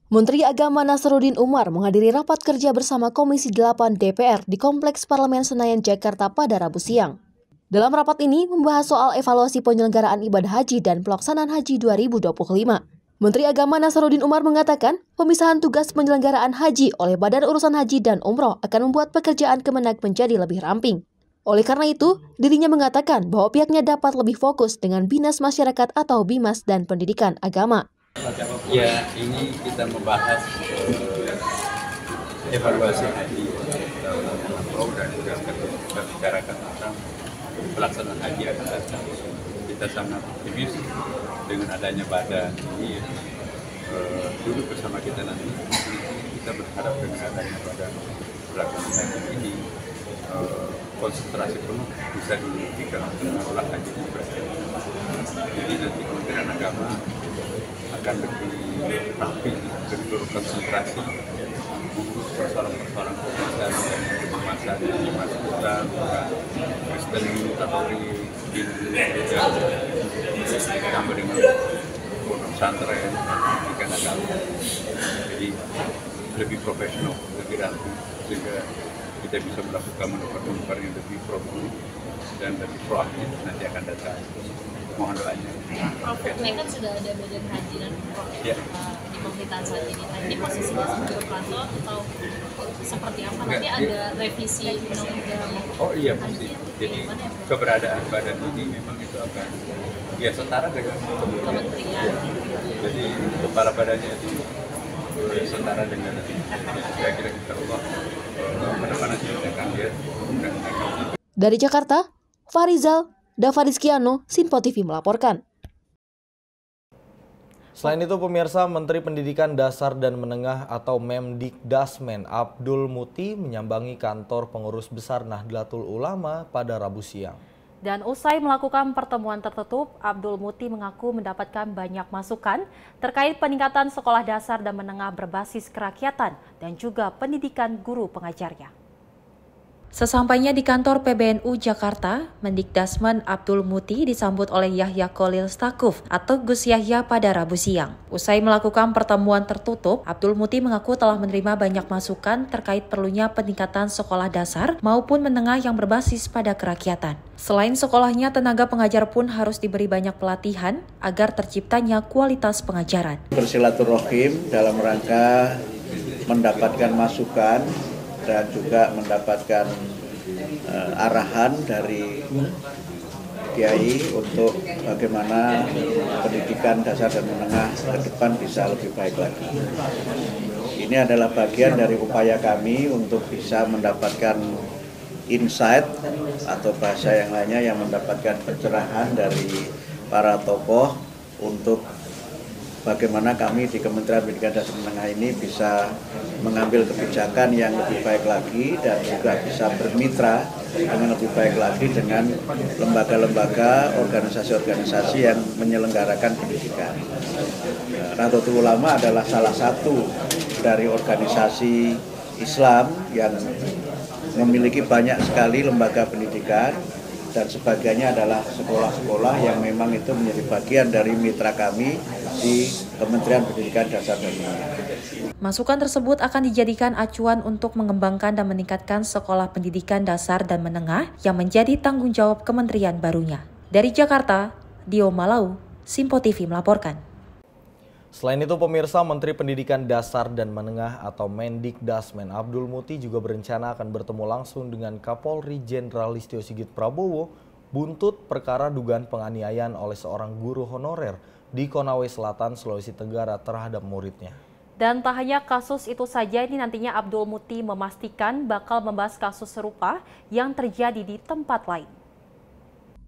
Menteri Agama Nasaruddin Umar menghadiri rapat kerja bersama Komisi 8 DPR di Kompleks Parlemen Senayan, Jakarta pada Rabu siang. Dalam rapat ini membahas soal evaluasi penyelenggaraan ibadah haji dan pelaksanaan haji 2025. Menteri Agama Nasaruddin Umar mengatakan pemisahan tugas penyelenggaraan haji oleh Badan Urusan Haji dan Umroh akan membuat pekerjaan Kemenak menjadi lebih ramping. Oleh karena itu, dirinya mengatakan bahwa pihaknya dapat lebih fokus dengan Binas Masyarakat atau Bimas dan Pendidikan Agama. Ya, ini kita membahas evaluasi haji dan juga kita bicarakan tentang pelaksanaan haji akan datang. Kita sangat optimis dengan adanya badan ini duduk bersama kita nanti. Kita berharap dengan adanya badan pelaksanaan haji ini konsentrasi penuh bisa diberikan oleh haji umrah. Jadi nanti Kementerian Agama akan lebih rapi, lebih berkonsentrasi mengurus persoalan-persoalan kebangsaan dan kemasan di masa depan, Kristen, Katolik, Indonesia, ditambah dengan pondok pesantren, pendidikan agama. Jadi lebih profesional, lebih rapi, sehingga kita bisa melakukan manuver-manuver yang lebih produktif dan lebih proaktif nanti akan datang. Mohon doanya. Prof, ini kan sudah ada Badan Haji dan Umroh di pemerintahan saat ini. Nah, ini posisinya sebagai operator atau seperti apa? Nanti ada revisi undang-undang. Oh iya pasti. Jadi keberadaan badan ini memang itu akan setara dengan kementerian. Jadi kepala badannya itu setara dengan saya kira kita Allah pada kita akan lihat. Dari Jakarta, Farizal, Dava Rizkiano, Sinpo TV melaporkan. Selain itu pemirsa, Menteri Pendidikan Dasar dan Menengah atau Memdikdasmen Abdul Muti menyambangi kantor pengurus besar Nahdlatul Ulama pada Rabu siang. Dan usai melakukan pertemuan tertutup, Abdul Muti mengaku mendapatkan banyak masukan terkait peningkatan sekolah dasar dan menengah berbasis kerakyatan dan juga pendidikan guru pengajarnya. Sesampainya di kantor PBNU Jakarta, Mendikdasmen Abdul Muti disambut oleh Yahya Khalil Stakuf atau Gus Yahya pada Rabu siang. Usai melakukan pertemuan tertutup, Abdul Muti mengaku telah menerima banyak masukan terkait perlunya peningkatan sekolah dasar maupun menengah yang berbasis pada kerakyatan. Selain sekolahnya, tenaga pengajar pun harus diberi banyak pelatihan agar terciptanya kualitas pengajaran. Bersilaturahim dalam rangka mendapatkan masukan dan juga mendapatkan arahan dari Kiai untuk bagaimana pendidikan dasar dan menengah ke depan bisa lebih baik lagi. Ini adalah bagian dari upaya kami untuk bisa mendapatkan insight atau bahasa yang lainnya yang mendapatkan pencerahan dari para tokoh untuk bagaimana kami di Kementerian Pendidikan Dasar Menengah ini bisa mengambil kebijakan yang lebih baik lagi dan juga bisa bermitra dengan lebih baik lagi dengan lembaga-lembaga, organisasi-organisasi yang menyelenggarakan pendidikan. Nahdlatul Ulama adalah salah satu dari organisasi Islam yang memiliki banyak sekali lembaga pendidikan dan sebagainya adalah sekolah-sekolah yang memang itu menjadi bagian dari mitra kami di Kementerian Pendidikan Dasar dan Menengah. Masukan tersebut akan dijadikan acuan untuk mengembangkan dan meningkatkan sekolah pendidikan dasar dan menengah yang menjadi tanggung jawab kementerian barunya. Dari Jakarta, Dio Malau, Sinpo TV melaporkan. Selain itu pemirsa, Menteri Pendidikan Dasar dan Menengah atau Mendikdasmen Abdul Muti juga berencana akan bertemu langsung dengan Kapolri Jenderal Listio Sigit Prabowo buntut perkara dugaan penganiayaan oleh seorang guru honorer di Konawe Selatan, Sulawesi Tenggara terhadap muridnya. Dan tak hanya kasus itu saja, ini nantinya Abdul Muti memastikan bakal membahas kasus serupa yang terjadi di tempat lain.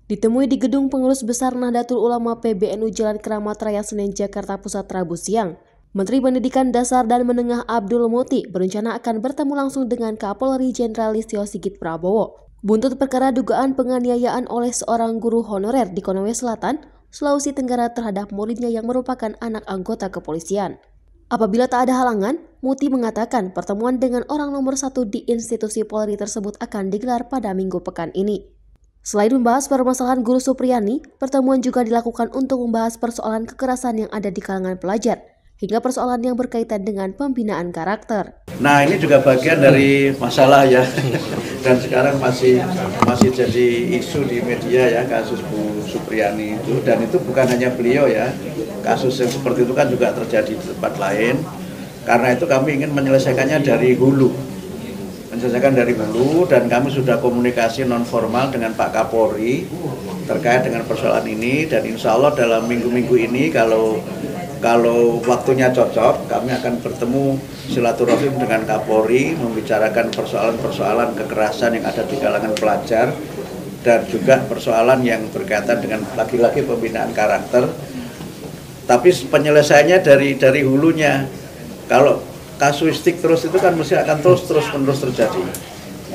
Ditemui di Gedung Pengurus Besar Nahdlatul Ulama PBNU Jalan Keramat Raya Senen, Jakarta Pusat Rabu siang, Menteri Pendidikan Dasar dan Menengah Abdul Muti berencana akan bertemu langsung dengan Kapolri Jenderal Listio Sigit Prabowo. Buntut perkara dugaan penganiayaan oleh seorang guru honorer di Konawe Selatan, Sulawesi Tenggara terhadap muridnya yang merupakan anak anggota kepolisian. Apabila tak ada halangan, Muti mengatakan pertemuan dengan orang nomor 1 di institusi Polri tersebut akan digelar pada Minggu pekan ini. Selain membahas permasalahan guru Supriyani, pertemuan juga dilakukan untuk membahas persoalan kekerasan yang ada di kalangan pelajar, hingga persoalan yang berkaitan dengan pembinaan karakter. Nah, ini juga bagian dari masalah ya, dan sekarang masih jadi isu di media ya, kasus Bu Supriyani itu, dan itu bukan hanya beliau ya, kasus yang seperti itu kan juga terjadi di tempat lain. Karena itu kami ingin menyelesaikannya dari hulu. Dan kami sudah komunikasi non formal dengan Pak Kapolri terkait dengan persoalan ini, dan insya Allah dalam minggu-minggu ini kalau waktunya cocok, kami akan bertemu silaturahim dengan Kapolri membicarakan persoalan-persoalan kekerasan yang ada di kalangan pelajar dan juga persoalan yang berkaitan dengan lagi-lagi pembinaan karakter. Tapi penyelesaiannya dari hulunya. Kalau kasuistik terus itu kan mesti akan terus-menerus terjadi.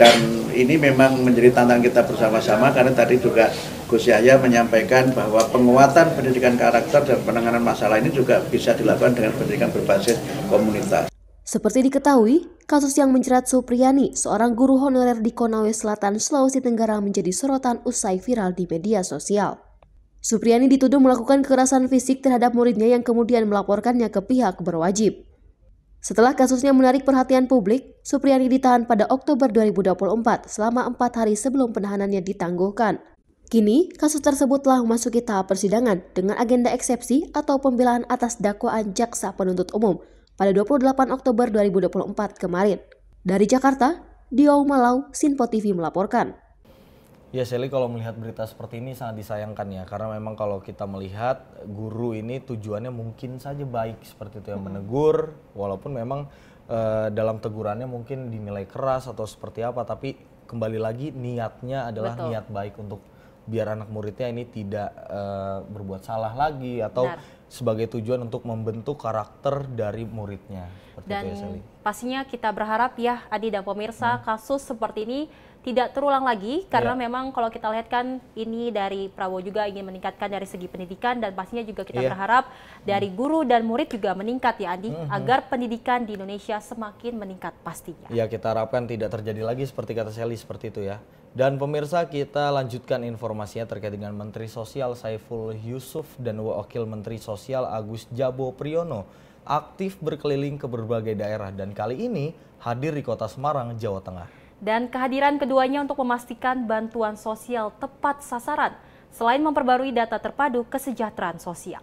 Dan ini memang menjadi tantangan kita bersama-sama, karena tadi juga Gus Yahya menyampaikan bahwa penguatan pendidikan karakter dan penanganan masalah ini juga bisa dilakukan dengan pendidikan berbasis komunitas. Seperti diketahui, kasus yang menjerat Supriyani, seorang guru honorer di Konawe Selatan, Sulawesi Tenggara menjadi sorotan usai viral di media sosial. Supriyani dituduh melakukan kekerasan fisik terhadap muridnya yang kemudian melaporkannya ke pihak berwajib. Setelah kasusnya menarik perhatian publik, Supriyani ditahan pada Oktober 2024 selama 4 hari sebelum penahanannya ditangguhkan. Kini, kasus tersebut telah memasuki tahap persidangan dengan agenda eksepsi atau pembelaan atas dakwaan jaksa penuntut umum pada 28 Oktober 2024 kemarin. Dari Jakarta, Dio Malau, Sinpo TV melaporkan. Ya Shelly, kalau melihat berita seperti ini sangat disayangkan ya, karena memang kalau kita melihat guru ini tujuannya mungkin saja baik seperti itu, yang menegur, walaupun memang dalam tegurannya mungkin dinilai keras atau seperti apa, tapi kembali lagi niatnya adalah niat baik untuk biar anak muridnya ini tidak berbuat salah lagi atau sebagai tujuan untuk membentuk karakter dari muridnya. Dan pastinya kita berharap ya Adi dan pemirsa, kasus seperti ini tidak terulang lagi, karena memang kalau kita lihat kan ini dari Prabowo juga ingin meningkatkan dari segi pendidikan, dan pastinya juga kita berharap dari guru dan murid juga meningkat ya Adi, agar pendidikan di Indonesia semakin meningkat pastinya. Ya, kita harapkan tidak terjadi lagi seperti kata Shelly seperti itu ya. Dan pemirsa, kita lanjutkan informasinya terkait dengan Menteri Sosial Saiful Yusuf dan Wakil Menteri Sosial Agus Jabo Priyono aktif berkeliling ke berbagai daerah, dan kali ini hadir di Kota Semarang, Jawa Tengah. Dan kehadiran keduanya untuk memastikan bantuan sosial tepat sasaran, selain memperbarui data terpadu kesejahteraan sosial.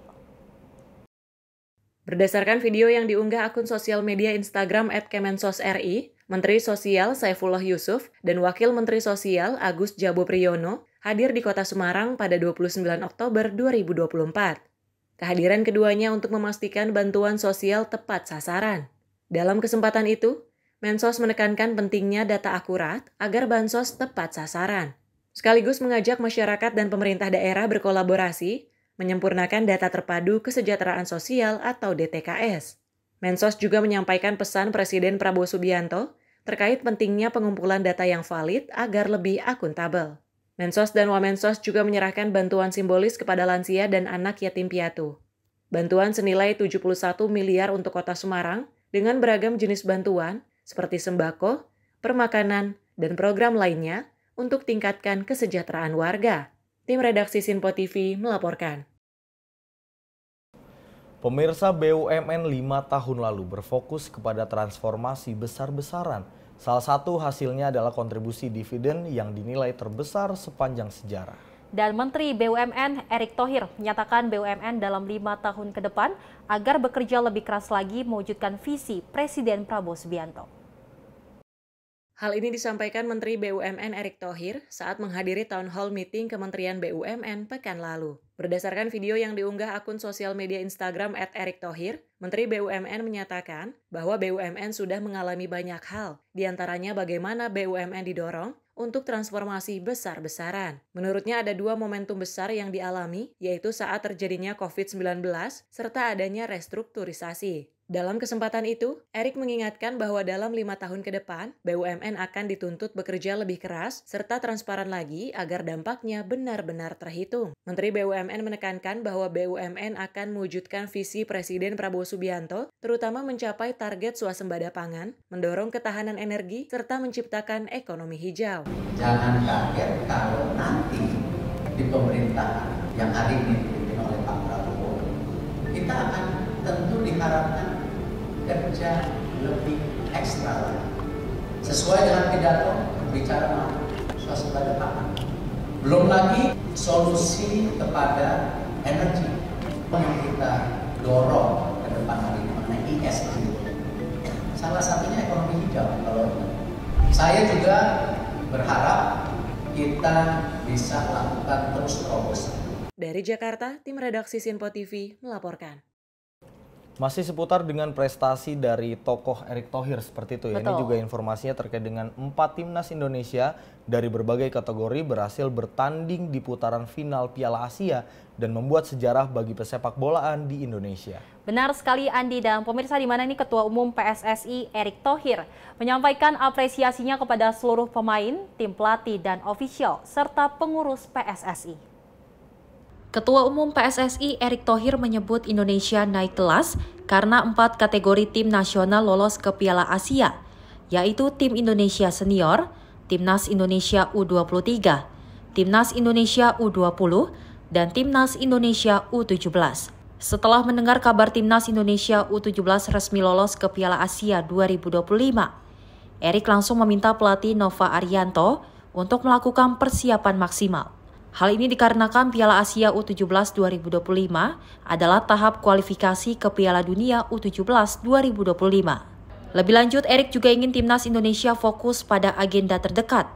Berdasarkan video yang diunggah akun sosial media Instagram @Kemensos.ri, Menteri Sosial Saifullah Yusuf dan Wakil Menteri Sosial Agus Jabo Priyono hadir di Kota Semarang pada 29 Oktober 2024. Kehadiran keduanya untuk memastikan bantuan sosial tepat sasaran. Dalam kesempatan itu, Mensos menekankan pentingnya data akurat agar bansos tepat sasaran, sekaligus mengajak masyarakat dan pemerintah daerah berkolaborasi menyempurnakan data terpadu kesejahteraan sosial atau DTKS. Mensos juga menyampaikan pesan Presiden Prabowo Subianto terkait pentingnya pengumpulan data yang valid agar lebih akuntabel. Mensos dan Wamensos juga menyerahkan bantuan simbolis kepada lansia dan anak yatim piatu. Bantuan senilai 71 miliar untuk Kota Semarang dengan beragam jenis bantuan seperti sembako, permakanan, dan program lainnya untuk tingkatkan kesejahteraan warga. Tim redaksi Sinpo TV melaporkan. Pemirsa, BUMN 5 tahun lalu berfokus kepada transformasi besar-besaran. Salah satu hasilnya adalah kontribusi dividen yang dinilai terbesar sepanjang sejarah. dan Menteri BUMN Erick Thohir menyatakan BUMN dalam 5 tahun ke depan agar bekerja lebih keras lagi mewujudkan visi Presiden Prabowo Subianto. Hal ini disampaikan Menteri BUMN Erick Thohir saat menghadiri Town Hall Meeting Kementerian BUMN pekan lalu. Berdasarkan video yang diunggah akun sosial media Instagram @erikthohir, Menteri BUMN menyatakan bahwa BUMN sudah mengalami banyak hal, diantaranya bagaimana BUMN didorong untuk transformasi besar-besaran. Menurutnya ada 2 momentum besar yang dialami, yaitu saat terjadinya COVID-19 serta adanya restrukturisasi. Dalam kesempatan itu, Erick mengingatkan bahwa dalam 5 tahun ke depan, BUMN akan dituntut bekerja lebih keras serta transparan lagi agar dampaknya benar-benar terhitung. Menteri BUMN menekankan bahwa BUMN akan mewujudkan visi Presiden Prabowo Subianto, terutama mencapai target swasembada pangan, mendorong ketahanan energi, serta menciptakan ekonomi hijau. Jangan kaget kalau nanti di pemerintahan yang hari ini dipimpin oleh Pak Prabowo, kita akan tentu diharapkan kerja lebih ekstra lagi. Sesuai dengan pidato bicara swasembada pangan. Belum lagi solusi kepada energi yang kita dorong ke depan hari ini mengenai ESG. Salah satunya ekonomi hijau. Kalau saya juga berharap kita bisa lakukan terus terobosan. Dari Jakarta, tim redaksi Sinpo TV melaporkan. Masih seputar dengan prestasi dari tokoh Erick Thohir seperti itu ya. Ini juga informasinya terkait dengan 4 timnas Indonesia dari berbagai kategori berhasil bertanding di putaran final Piala Asia dan membuat sejarah bagi pesepak bolaan di Indonesia. Benar sekali Andi, dan pemirsa, di mana ini Ketua Umum PSSI Erick Thohir menyampaikan apresiasinya kepada seluruh pemain, tim pelatih dan ofisial serta pengurus PSSI. Ketua Umum PSSI Erick Thohir menyebut Indonesia naik kelas karena 4 kategori tim nasional lolos ke Piala Asia, yaitu tim Indonesia Senior, Timnas Indonesia U23, Timnas Indonesia U20, dan Timnas Indonesia U17. Setelah mendengar kabar Timnas Indonesia U17 resmi lolos ke Piala Asia 2025, Erick langsung meminta pelatih Nova Arianto untuk melakukan persiapan maksimal. Hal ini dikarenakan Piala Asia U17 2025 adalah tahap kualifikasi ke Piala Dunia U17 2025. Lebih lanjut, Erick juga ingin Timnas Indonesia fokus pada agenda terdekat.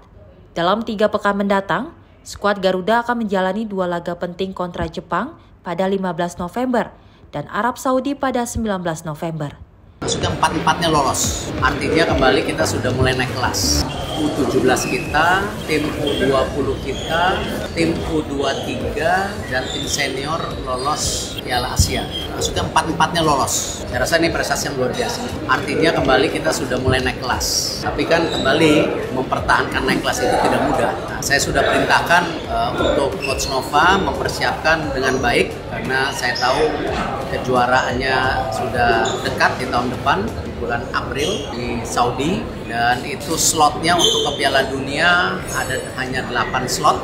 Dalam 3 pekan mendatang, skuad Garuda akan menjalani 2 laga penting kontra Jepang pada 15 November dan Arab Saudi pada 19 November. Sudah 4-4-nya lolos, artinya kembali kita sudah mulai naik kelas. U17 kita, tim U20 kita, tim U23, dan tim senior lolos Piala Asia. Sudah 4-4-nya lolos. Saya rasa ini prestasi yang luar biasa. Artinya kembali kita sudah mulai naik kelas. Tapi kan kembali mempertahankan naik kelas itu tidak mudah. Nah, saya sudah perintahkan untuk Coach Nova mempersiapkan dengan baik, karena saya tahu kejuaraannya sudah dekat di tahun depan, di bulan April di Saudi, dan itu slotnya untuk ke Piala Dunia ada hanya 8 slot,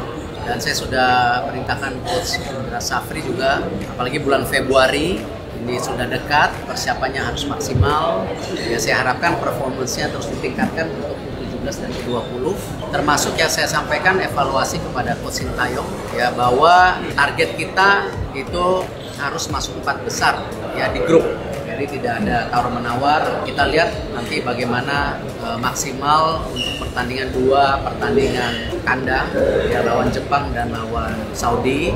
dan saya sudah perintahkan Coach Indra Safri juga, apalagi bulan Februari ini sudah dekat, persiapannya harus maksimal. Ya, saya harapkan performance-nya terus ditingkatkan untuk U17 dan U20, termasuk yang saya sampaikan evaluasi kepada Coach Sintayong ya, bahwa target kita itu harus masuk 4 besar ya di grup. Jadi tidak ada tawar-menawar. Kita lihat nanti bagaimana maksimal untuk pertandingan 2 pertandingan kandang ya, lawan Jepang dan lawan Saudi.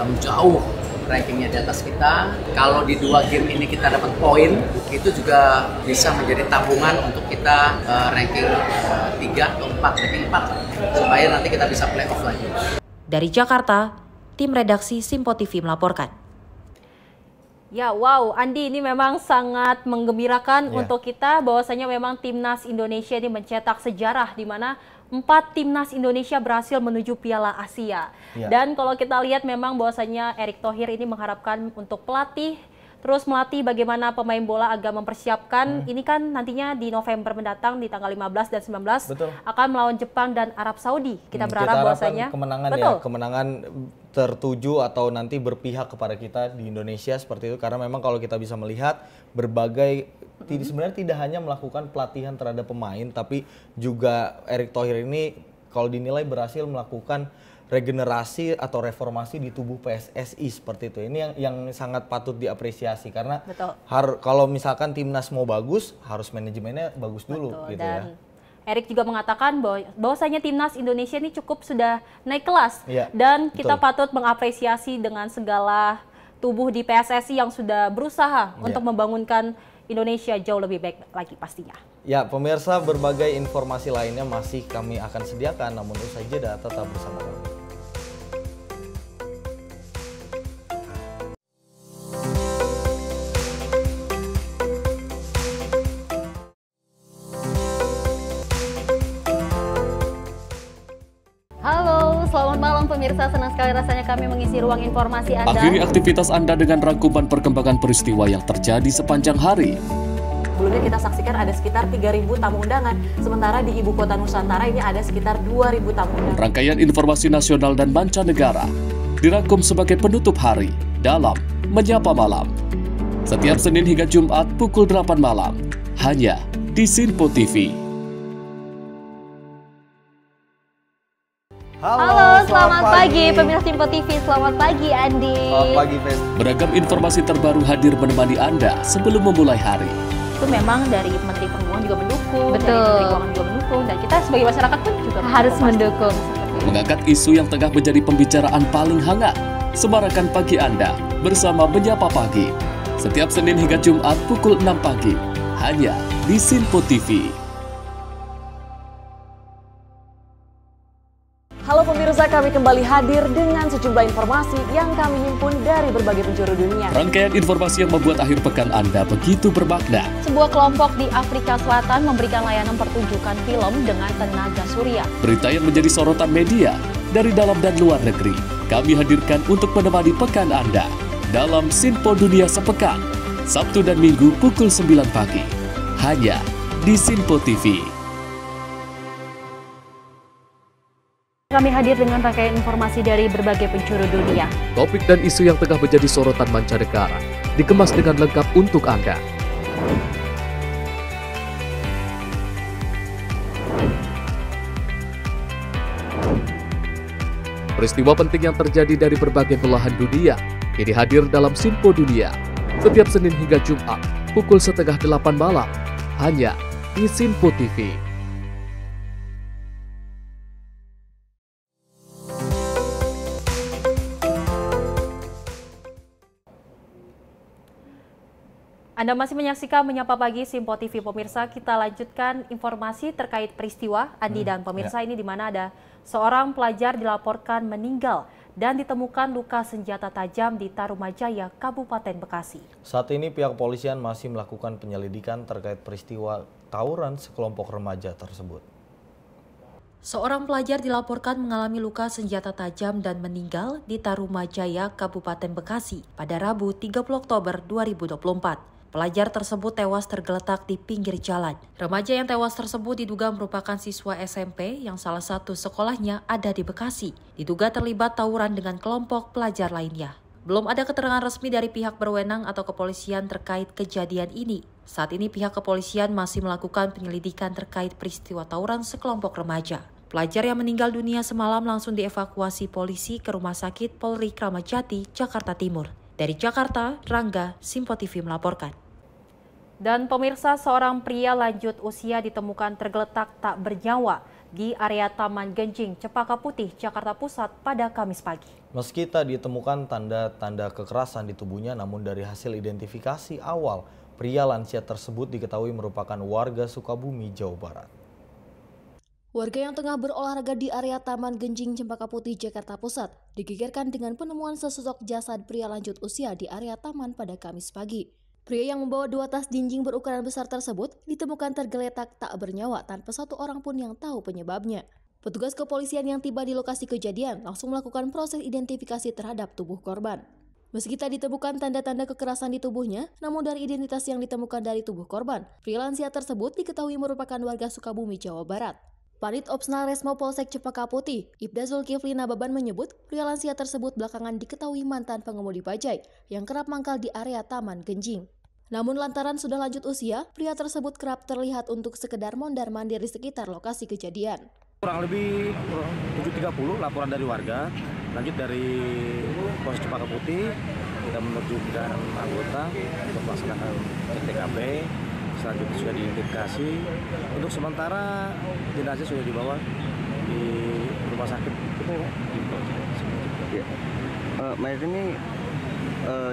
Namun jauh rankingnya di atas kita. Kalau di 2 game ini kita dapat poin, itu juga bisa menjadi tabungan untuk kita ranking 3 atau 4, ranking 4 supaya nanti kita bisa play-off lagi. Dari Jakarta, tim redaksi Sinpo TV melaporkan. Ya, wow, Andi, ini memang sangat menggembirakan untuk kita bahwasanya memang Timnas Indonesia ini mencetak sejarah di mana 4 Timnas Indonesia berhasil menuju Piala Asia. Dan kalau kita lihat memang bahwasanya Erick Thohir ini mengharapkan untuk pelatih terus melatih bagaimana pemain bola agar mempersiapkan ini kan nantinya di November mendatang di tanggal 15 dan 19 akan melawan Jepang dan Arab Saudi. Kita berharap bahwasanya kemenangan kemenangan tertuju atau nanti berpihak kepada kita di Indonesia seperti itu, karena memang kalau kita bisa melihat berbagai sebenarnya tidak hanya melakukan pelatihan terhadap pemain, tapi juga Erick Thohir ini kalau dinilai berhasil melakukan regenerasi atau reformasi di tubuh PSSI seperti itu. Ini yang sangat patut diapresiasi karena kalau misalkan timnas mau bagus, harus manajemennya bagus dulu. Gitu dan ya. Erik juga mengatakan bahwasanya timnas Indonesia ini cukup sudah naik kelas dan kita patut mengapresiasi dengan segala tubuh di PSSI yang sudah berusaha untuk membangunkan Indonesia jauh lebih baik lagi pastinya. Ya, pemirsa, berbagai informasi lainnya masih kami akan sediakan, namun usai jeda tetap bersama kami. Selamat malam pemirsa, senang sekali rasanya kami mengisi ruang informasi Anda. Akhiri aktivitas Anda dengan rangkuman perkembangan peristiwa yang terjadi sepanjang hari. Sebelumnya kita saksikan ada sekitar 3.000 tamu undangan, sementara di Ibu Kota Nusantara ini ada sekitar 2.000 tamu undangan. Rangkaian informasi nasional dan mancanegara dirangkum sebagai penutup hari dalam Menyapa Malam. Setiap Senin hingga Jumat pukul 8 malam, hanya di Sinpo TV. Halo, selamat pagi pemirsa Sinpo TV. Selamat pagi Andi. Selamat pagi, Fen. Beragam informasi terbaru hadir menemani Anda sebelum memulai hari. Itu memang dari Menteri Perhubungan juga mendukung, dari Menteri Keuangan juga mendukung, dan kita sebagai masyarakat pun juga harus mendukung. Mengangkat isu yang tengah menjadi pembicaraan paling hangat, semarakan pagi Anda bersama Menyapa Pagi. Setiap Senin hingga Jumat pukul 6 pagi, hanya di Sinpo TV. Halo pemirsa, kami kembali hadir dengan sejumlah informasi yang kami himpun dari berbagai penjuru dunia. Rangkaian informasi yang membuat akhir pekan Anda begitu bermakna. Sebuah kelompok di Afrika Selatan memberikan layanan pertunjukan film dengan tenaga surya. Berita yang menjadi sorotan media dari dalam dan luar negeri, kami hadirkan untuk menemani pekan Anda dalam Sinpo Dunia Sepekan, Sabtu dan Minggu pukul 9 pagi, hanya di Sinpo TV. Kami hadir dengan rangkaian informasi dari berbagai penjuru dunia. Topik dan isu yang tengah menjadi sorotan mancanegara dikemas dengan lengkap untuk Anda. Peristiwa penting yang terjadi dari berbagai belahan dunia kini hadir dalam Sinpo Dunia setiap Senin hingga Jumat pukul 7:30 malam, hanya di Sinpo TV. Anda masih menyaksikan Menyapa Pagi Sinpo TV pemirsa. Kita lanjutkan informasi terkait peristiwa Andi dan pemirsa ini, di mana ada seorang pelajar dilaporkan meninggal dan ditemukan luka senjata tajam di Tarumajaya, Kabupaten Bekasi. Saat ini pihak kepolisian masih melakukan penyelidikan terkait peristiwa tawuran sekelompok remaja tersebut. Seorang pelajar dilaporkan mengalami luka senjata tajam dan meninggal di Tarumajaya, Kabupaten Bekasi pada Rabu 30 Oktober 2024. Pelajar tersebut tewas tergeletak di pinggir jalan. Remaja yang tewas tersebut diduga merupakan siswa SMP yang salah satu sekolahnya ada di Bekasi. Diduga terlibat tawuran dengan kelompok pelajar lainnya. Belum ada keterangan resmi dari pihak berwenang atau kepolisian terkait kejadian ini. Saat ini pihak kepolisian masih melakukan penyelidikan terkait peristiwa tawuran sekelompok remaja. Pelajar yang meninggal dunia semalam langsung dievakuasi polisi ke Rumah Sakit Polri Kramat Jati, Jakarta Timur. Dari Jakarta, Rangga, Sinpo TV melaporkan. Dan pemirsa, seorang pria lanjut usia ditemukan tergeletak tak bernyawa di area Taman Genjing, Cempaka Putih, Jakarta Pusat pada Kamis pagi. Meski tak ditemukan tanda-tanda kekerasan di tubuhnya, namun dari hasil identifikasi awal, pria lansia tersebut diketahui merupakan warga Sukabumi, Jawa Barat. Warga yang tengah berolahraga di area Taman Genjing, Cempaka Putih, Jakarta Pusat digegerkan dengan penemuan sesosok jasad pria lanjut usia di area taman pada Kamis pagi. Pria yang membawa 2 tas jinjing berukuran besar tersebut ditemukan tergeletak tak bernyawa tanpa satu orang pun yang tahu penyebabnya. Petugas kepolisian yang tiba di lokasi kejadian langsung melakukan proses identifikasi terhadap tubuh korban. Meski tak ditemukan tanda-tanda kekerasan di tubuhnya, namun dari identitas yang ditemukan dari tubuh korban, pria lansia tersebut diketahui merupakan warga Sukabumi, Jawa Barat. Panit Opsnal Resmo Polsek Cempaka Putih, Ibda Zulkifli Nababan menyebut pria lansia tersebut belakangan diketahui mantan pengemudi bajai yang kerap mangkal di area Taman Genjing. Namun lantaran sudah lanjut usia, pria tersebut kerap terlihat untuk sekedar mondar-mandir di sekitar lokasi kejadian. Kurang lebih 7.30 laporan dari warga, lanjut dari Polres Cempaka Putih, kita menerjunkan anggota untuk melaksanakan TKP, selanjutnya sudah diidentifikasi. Untuk sementara jenazah sudah dibawa di rumah sakit. Ya. Mayat ini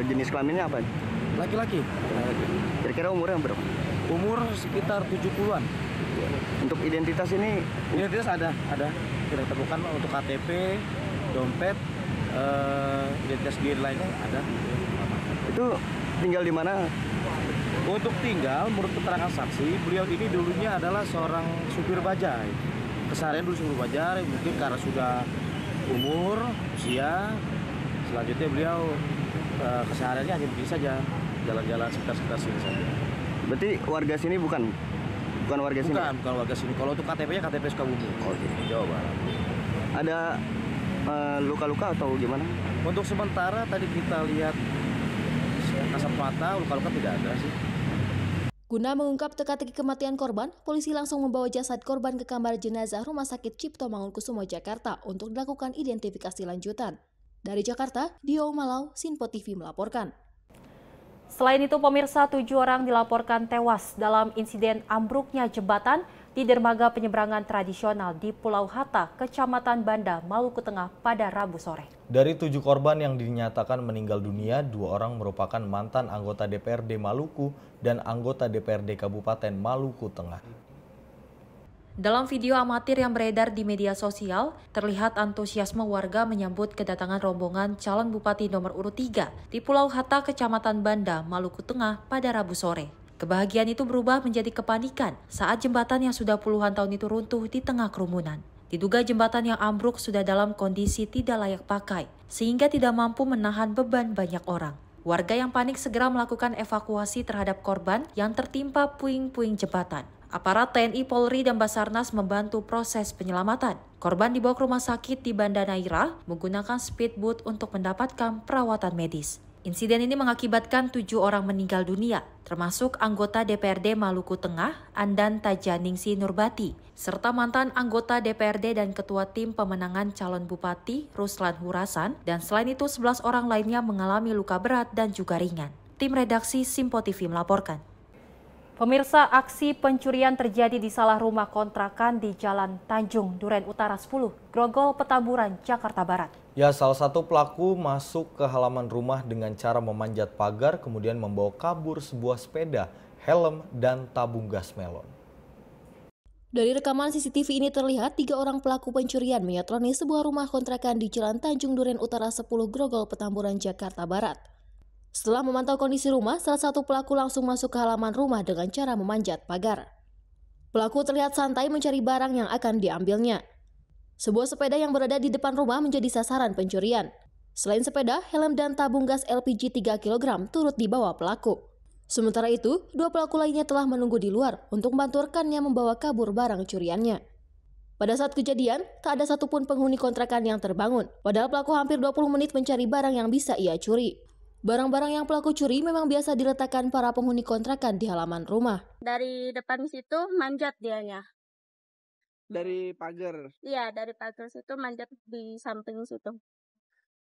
jenis kelaminnya apa? Laki-laki. Kira-kira umurnya berapa? Umur sekitar 70-an. Untuk identitas ini? Identitas ada. Kita temukan untuk KTP, dompet, identitas diri lainnya ada. Itu tinggal di mana? Untuk tinggal, menurut keterangan saksi, beliau ini dulunya adalah seorang supir bajai. Keseharian dulu supir bajai, mungkin karena sudah umur, usia, selanjutnya beliau kesehariannya hanya begini saja, jalan-jalan sekitar sini saja. Berarti warga sini bukan warga sini? Bukan warga sini. Kalau untuk KTP-nya KTP Sukabumi. Jawa Barat. Ada luka-luka atau gimana? Untuk sementara tadi kita lihat kasat mata, luka-luka tidak ada sih. Guna mengungkap teka-teki kematian korban, polisi langsung membawa jasad korban ke kamar jenazah Rumah Sakit Cipto Mangunkusumo, Jakarta untuk dilakukan identifikasi lanjutan. Dari Jakarta, Dio Malau, Sinpo TV melaporkan. Selain itu, pemirsa, 7 orang dilaporkan tewas dalam insiden ambruknya jembatan di dermaga penyeberangan tradisional di Pulau Hatta, Kecamatan Banda, Maluku Tengah pada Rabu sore. Dari 7 korban yang dinyatakan meninggal dunia, 2 orang merupakan mantan anggota DPRD Maluku dan anggota DPRD Kabupaten Maluku Tengah. Dalam video amatir yang beredar di media sosial, terlihat antusiasme warga menyambut kedatangan rombongan calon bupati nomor urut 3 di Pulau Hatta, Kecamatan Banda, Maluku Tengah pada Rabu sore. Kebahagiaan itu berubah menjadi kepanikan saat jembatan yang sudah puluhan tahun itu runtuh di tengah kerumunan. Diduga jembatan yang ambruk sudah dalam kondisi tidak layak pakai, sehingga tidak mampu menahan beban banyak orang. Warga yang panik segera melakukan evakuasi terhadap korban yang tertimpa puing-puing jembatan. Aparat TNI, Polri, dan Basarnas membantu proses penyelamatan. Korban dibawa ke rumah sakit di Banda Neira menggunakan speedboat untuk mendapatkan perawatan medis. Insiden ini mengakibatkan 7 orang meninggal dunia, termasuk anggota DPRD Maluku Tengah, Andan Tajaningsi Nurbati, serta mantan anggota DPRD dan ketua tim pemenangan calon bupati, Ruslan Hurasan, dan selain itu 11 orang lainnya mengalami luka berat dan juga ringan. Tim redaksi Simpo TV melaporkan. Pemirsa, aksi pencurian terjadi di salah rumah kontrakan di Jalan Tanjung Duren Utara 10, Grogol, Petamburan, Jakarta Barat. Ya, salah satu pelaku masuk ke halaman rumah dengan cara memanjat pagar, kemudian membawa kabur sebuah sepeda, helm, dan tabung gas melon. Dari rekaman CCTV ini terlihat 3 orang pelaku pencurian menyatroni sebuah rumah kontrakan di Jalan Tanjung Duren Utara 10, Grogol, Petamburan, Jakarta Barat. Setelah memantau kondisi rumah, salah satu pelaku langsung masuk ke halaman rumah dengan cara memanjat pagar. Pelaku terlihat santai mencari barang yang akan diambilnya. Sebuah sepeda yang berada di depan rumah menjadi sasaran pencurian. Selain sepeda, helm dan tabung gas LPG 3 kg turut dibawa pelaku. Sementara itu, 2 pelaku lainnya telah menunggu di luar untuk membantu rekannya membawa kabur barang curiannya. Pada saat kejadian, tak ada satupun penghuni kontrakan yang terbangun, padahal pelaku hampir 20 menit mencari barang yang bisa ia curi. Barang-barang yang pelaku curi memang biasa diletakkan para penghuni kontrakan di halaman rumah. Dari depan situ manjat dianya. Dari pagar? Iya, dari pagar situ manjat di samping situ.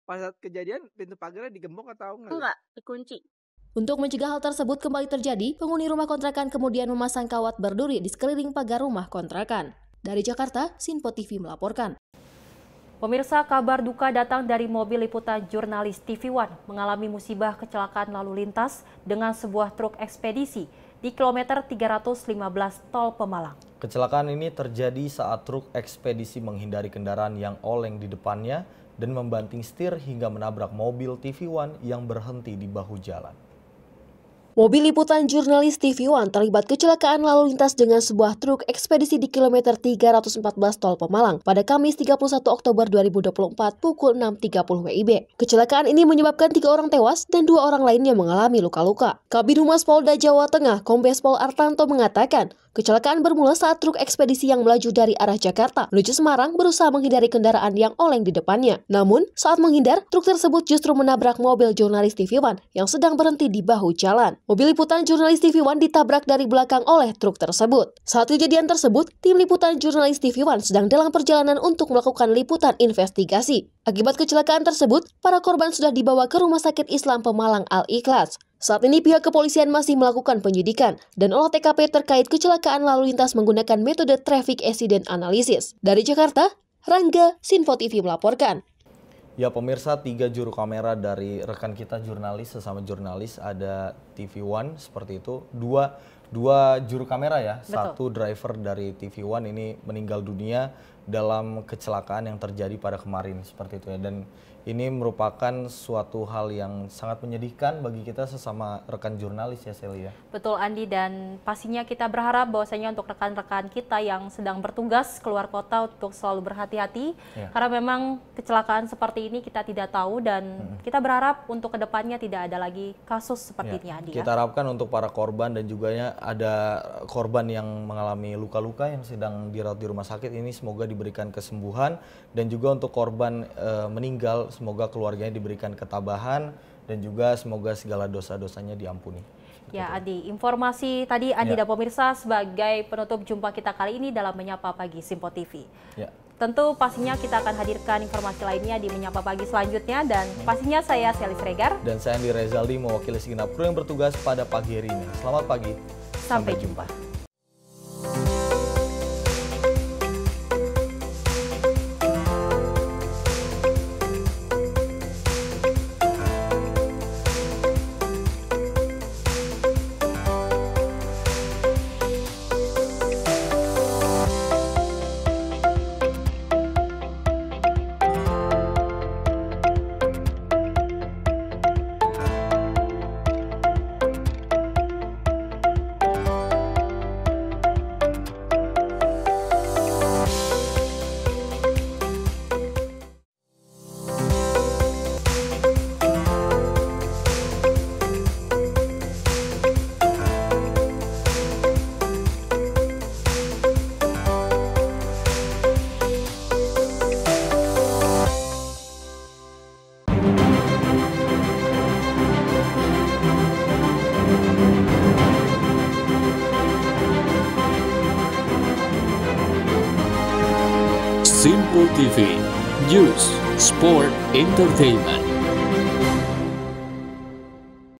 Pas saat kejadian pintu pagarnya digembok atau enggak? Enggak, dikunci. Untuk mencegah hal tersebut kembali terjadi, penghuni rumah kontrakan kemudian memasang kawat berduri di sekeliling pagar rumah kontrakan. Dari Jakarta, Sinpo TV melaporkan. Pemirsa, kabar duka datang dari mobil liputan jurnalis TV One mengalami musibah kecelakaan lalu lintas dengan sebuah truk ekspedisi di kilometer 315 Tol Pemalang. Kecelakaan ini terjadi saat truk ekspedisi menghindari kendaraan yang oleng di depannya dan membanting setir hingga menabrak mobil TV One yang berhenti di bahu jalan. Mobil liputan jurnalis TV One terlibat kecelakaan lalu lintas dengan sebuah truk ekspedisi di kilometer 314 Tol Pemalang pada Kamis 31 Oktober 2024 pukul 6.30 WIB. Kecelakaan ini menyebabkan 3 orang tewas dan 2 orang lainnya mengalami luka-luka. Kabid Humas Polda Jawa Tengah, Kombes Pol Artanto mengatakan, Kecelakaan bermula saat truk ekspedisi yang melaju dari arah Jakarta menuju Semarang berusaha menghindari kendaraan yang oleng di depannya. Namun, saat menghindar, truk tersebut justru menabrak mobil jurnalis TV One yang sedang berhenti di bahu jalan. Mobil liputan jurnalis TV One ditabrak dari belakang oleh truk tersebut. Saat kejadian tersebut, tim liputan jurnalis TV One sedang dalam perjalanan untuk melakukan liputan investigasi. Akibat kecelakaan tersebut, para korban sudah dibawa ke Rumah Sakit Islam Pemalang Al-Ikhlas. Saat ini pihak kepolisian masih melakukan penyidikan dan olah TKP terkait kecelakaan lalu lintas menggunakan metode traffic accident analysis. Dari Jakarta, Rangga, Sinfo TV melaporkan. Ya pemirsa, 3 juru kamera dari rekan kita jurnalis, sesama jurnalis, ada TV One seperti itu. Dua juru kamera ya, Betul. Satu driver dari TV One ini meninggal dunia dalam kecelakaan yang terjadi pada kemarin seperti itu ya. Dan ini merupakan suatu hal yang sangat menyedihkan bagi kita sesama rekan jurnalis ya Celia. Betul Andi, dan pastinya kita berharap bahwasanya untuk rekan-rekan kita yang sedang bertugas keluar kota untuk selalu berhati-hati ya. Karena memang kecelakaan seperti ini kita tidak tahu dan kita berharap untuk kedepannya tidak ada lagi kasus seperti ini Andi. Kita harapkan untuk para korban dan juga ada korban yang mengalami luka-luka yang sedang dirawat di rumah sakit ini semoga diberikan kesembuhan, dan juga untuk korban meninggal semoga keluarganya diberikan ketabahan dan juga semoga segala dosa-dosanya diampuni. Ya Adi, informasi tadi Adi dan pemirsa sebagai penutup jumpa kita kali ini dalam Menyapa Pagi Simpo TV. Ya. Tentu pastinya kita akan hadirkan informasi lainnya di Menyapa Pagi selanjutnya, dan pastinya saya Selly Sregar. Dan saya Andi Rezaldi mewakili segenap kru yang bertugas pada pagi hari ini. Selamat pagi, sampai jumpa. Simpo TV, News, Sport, Entertainment.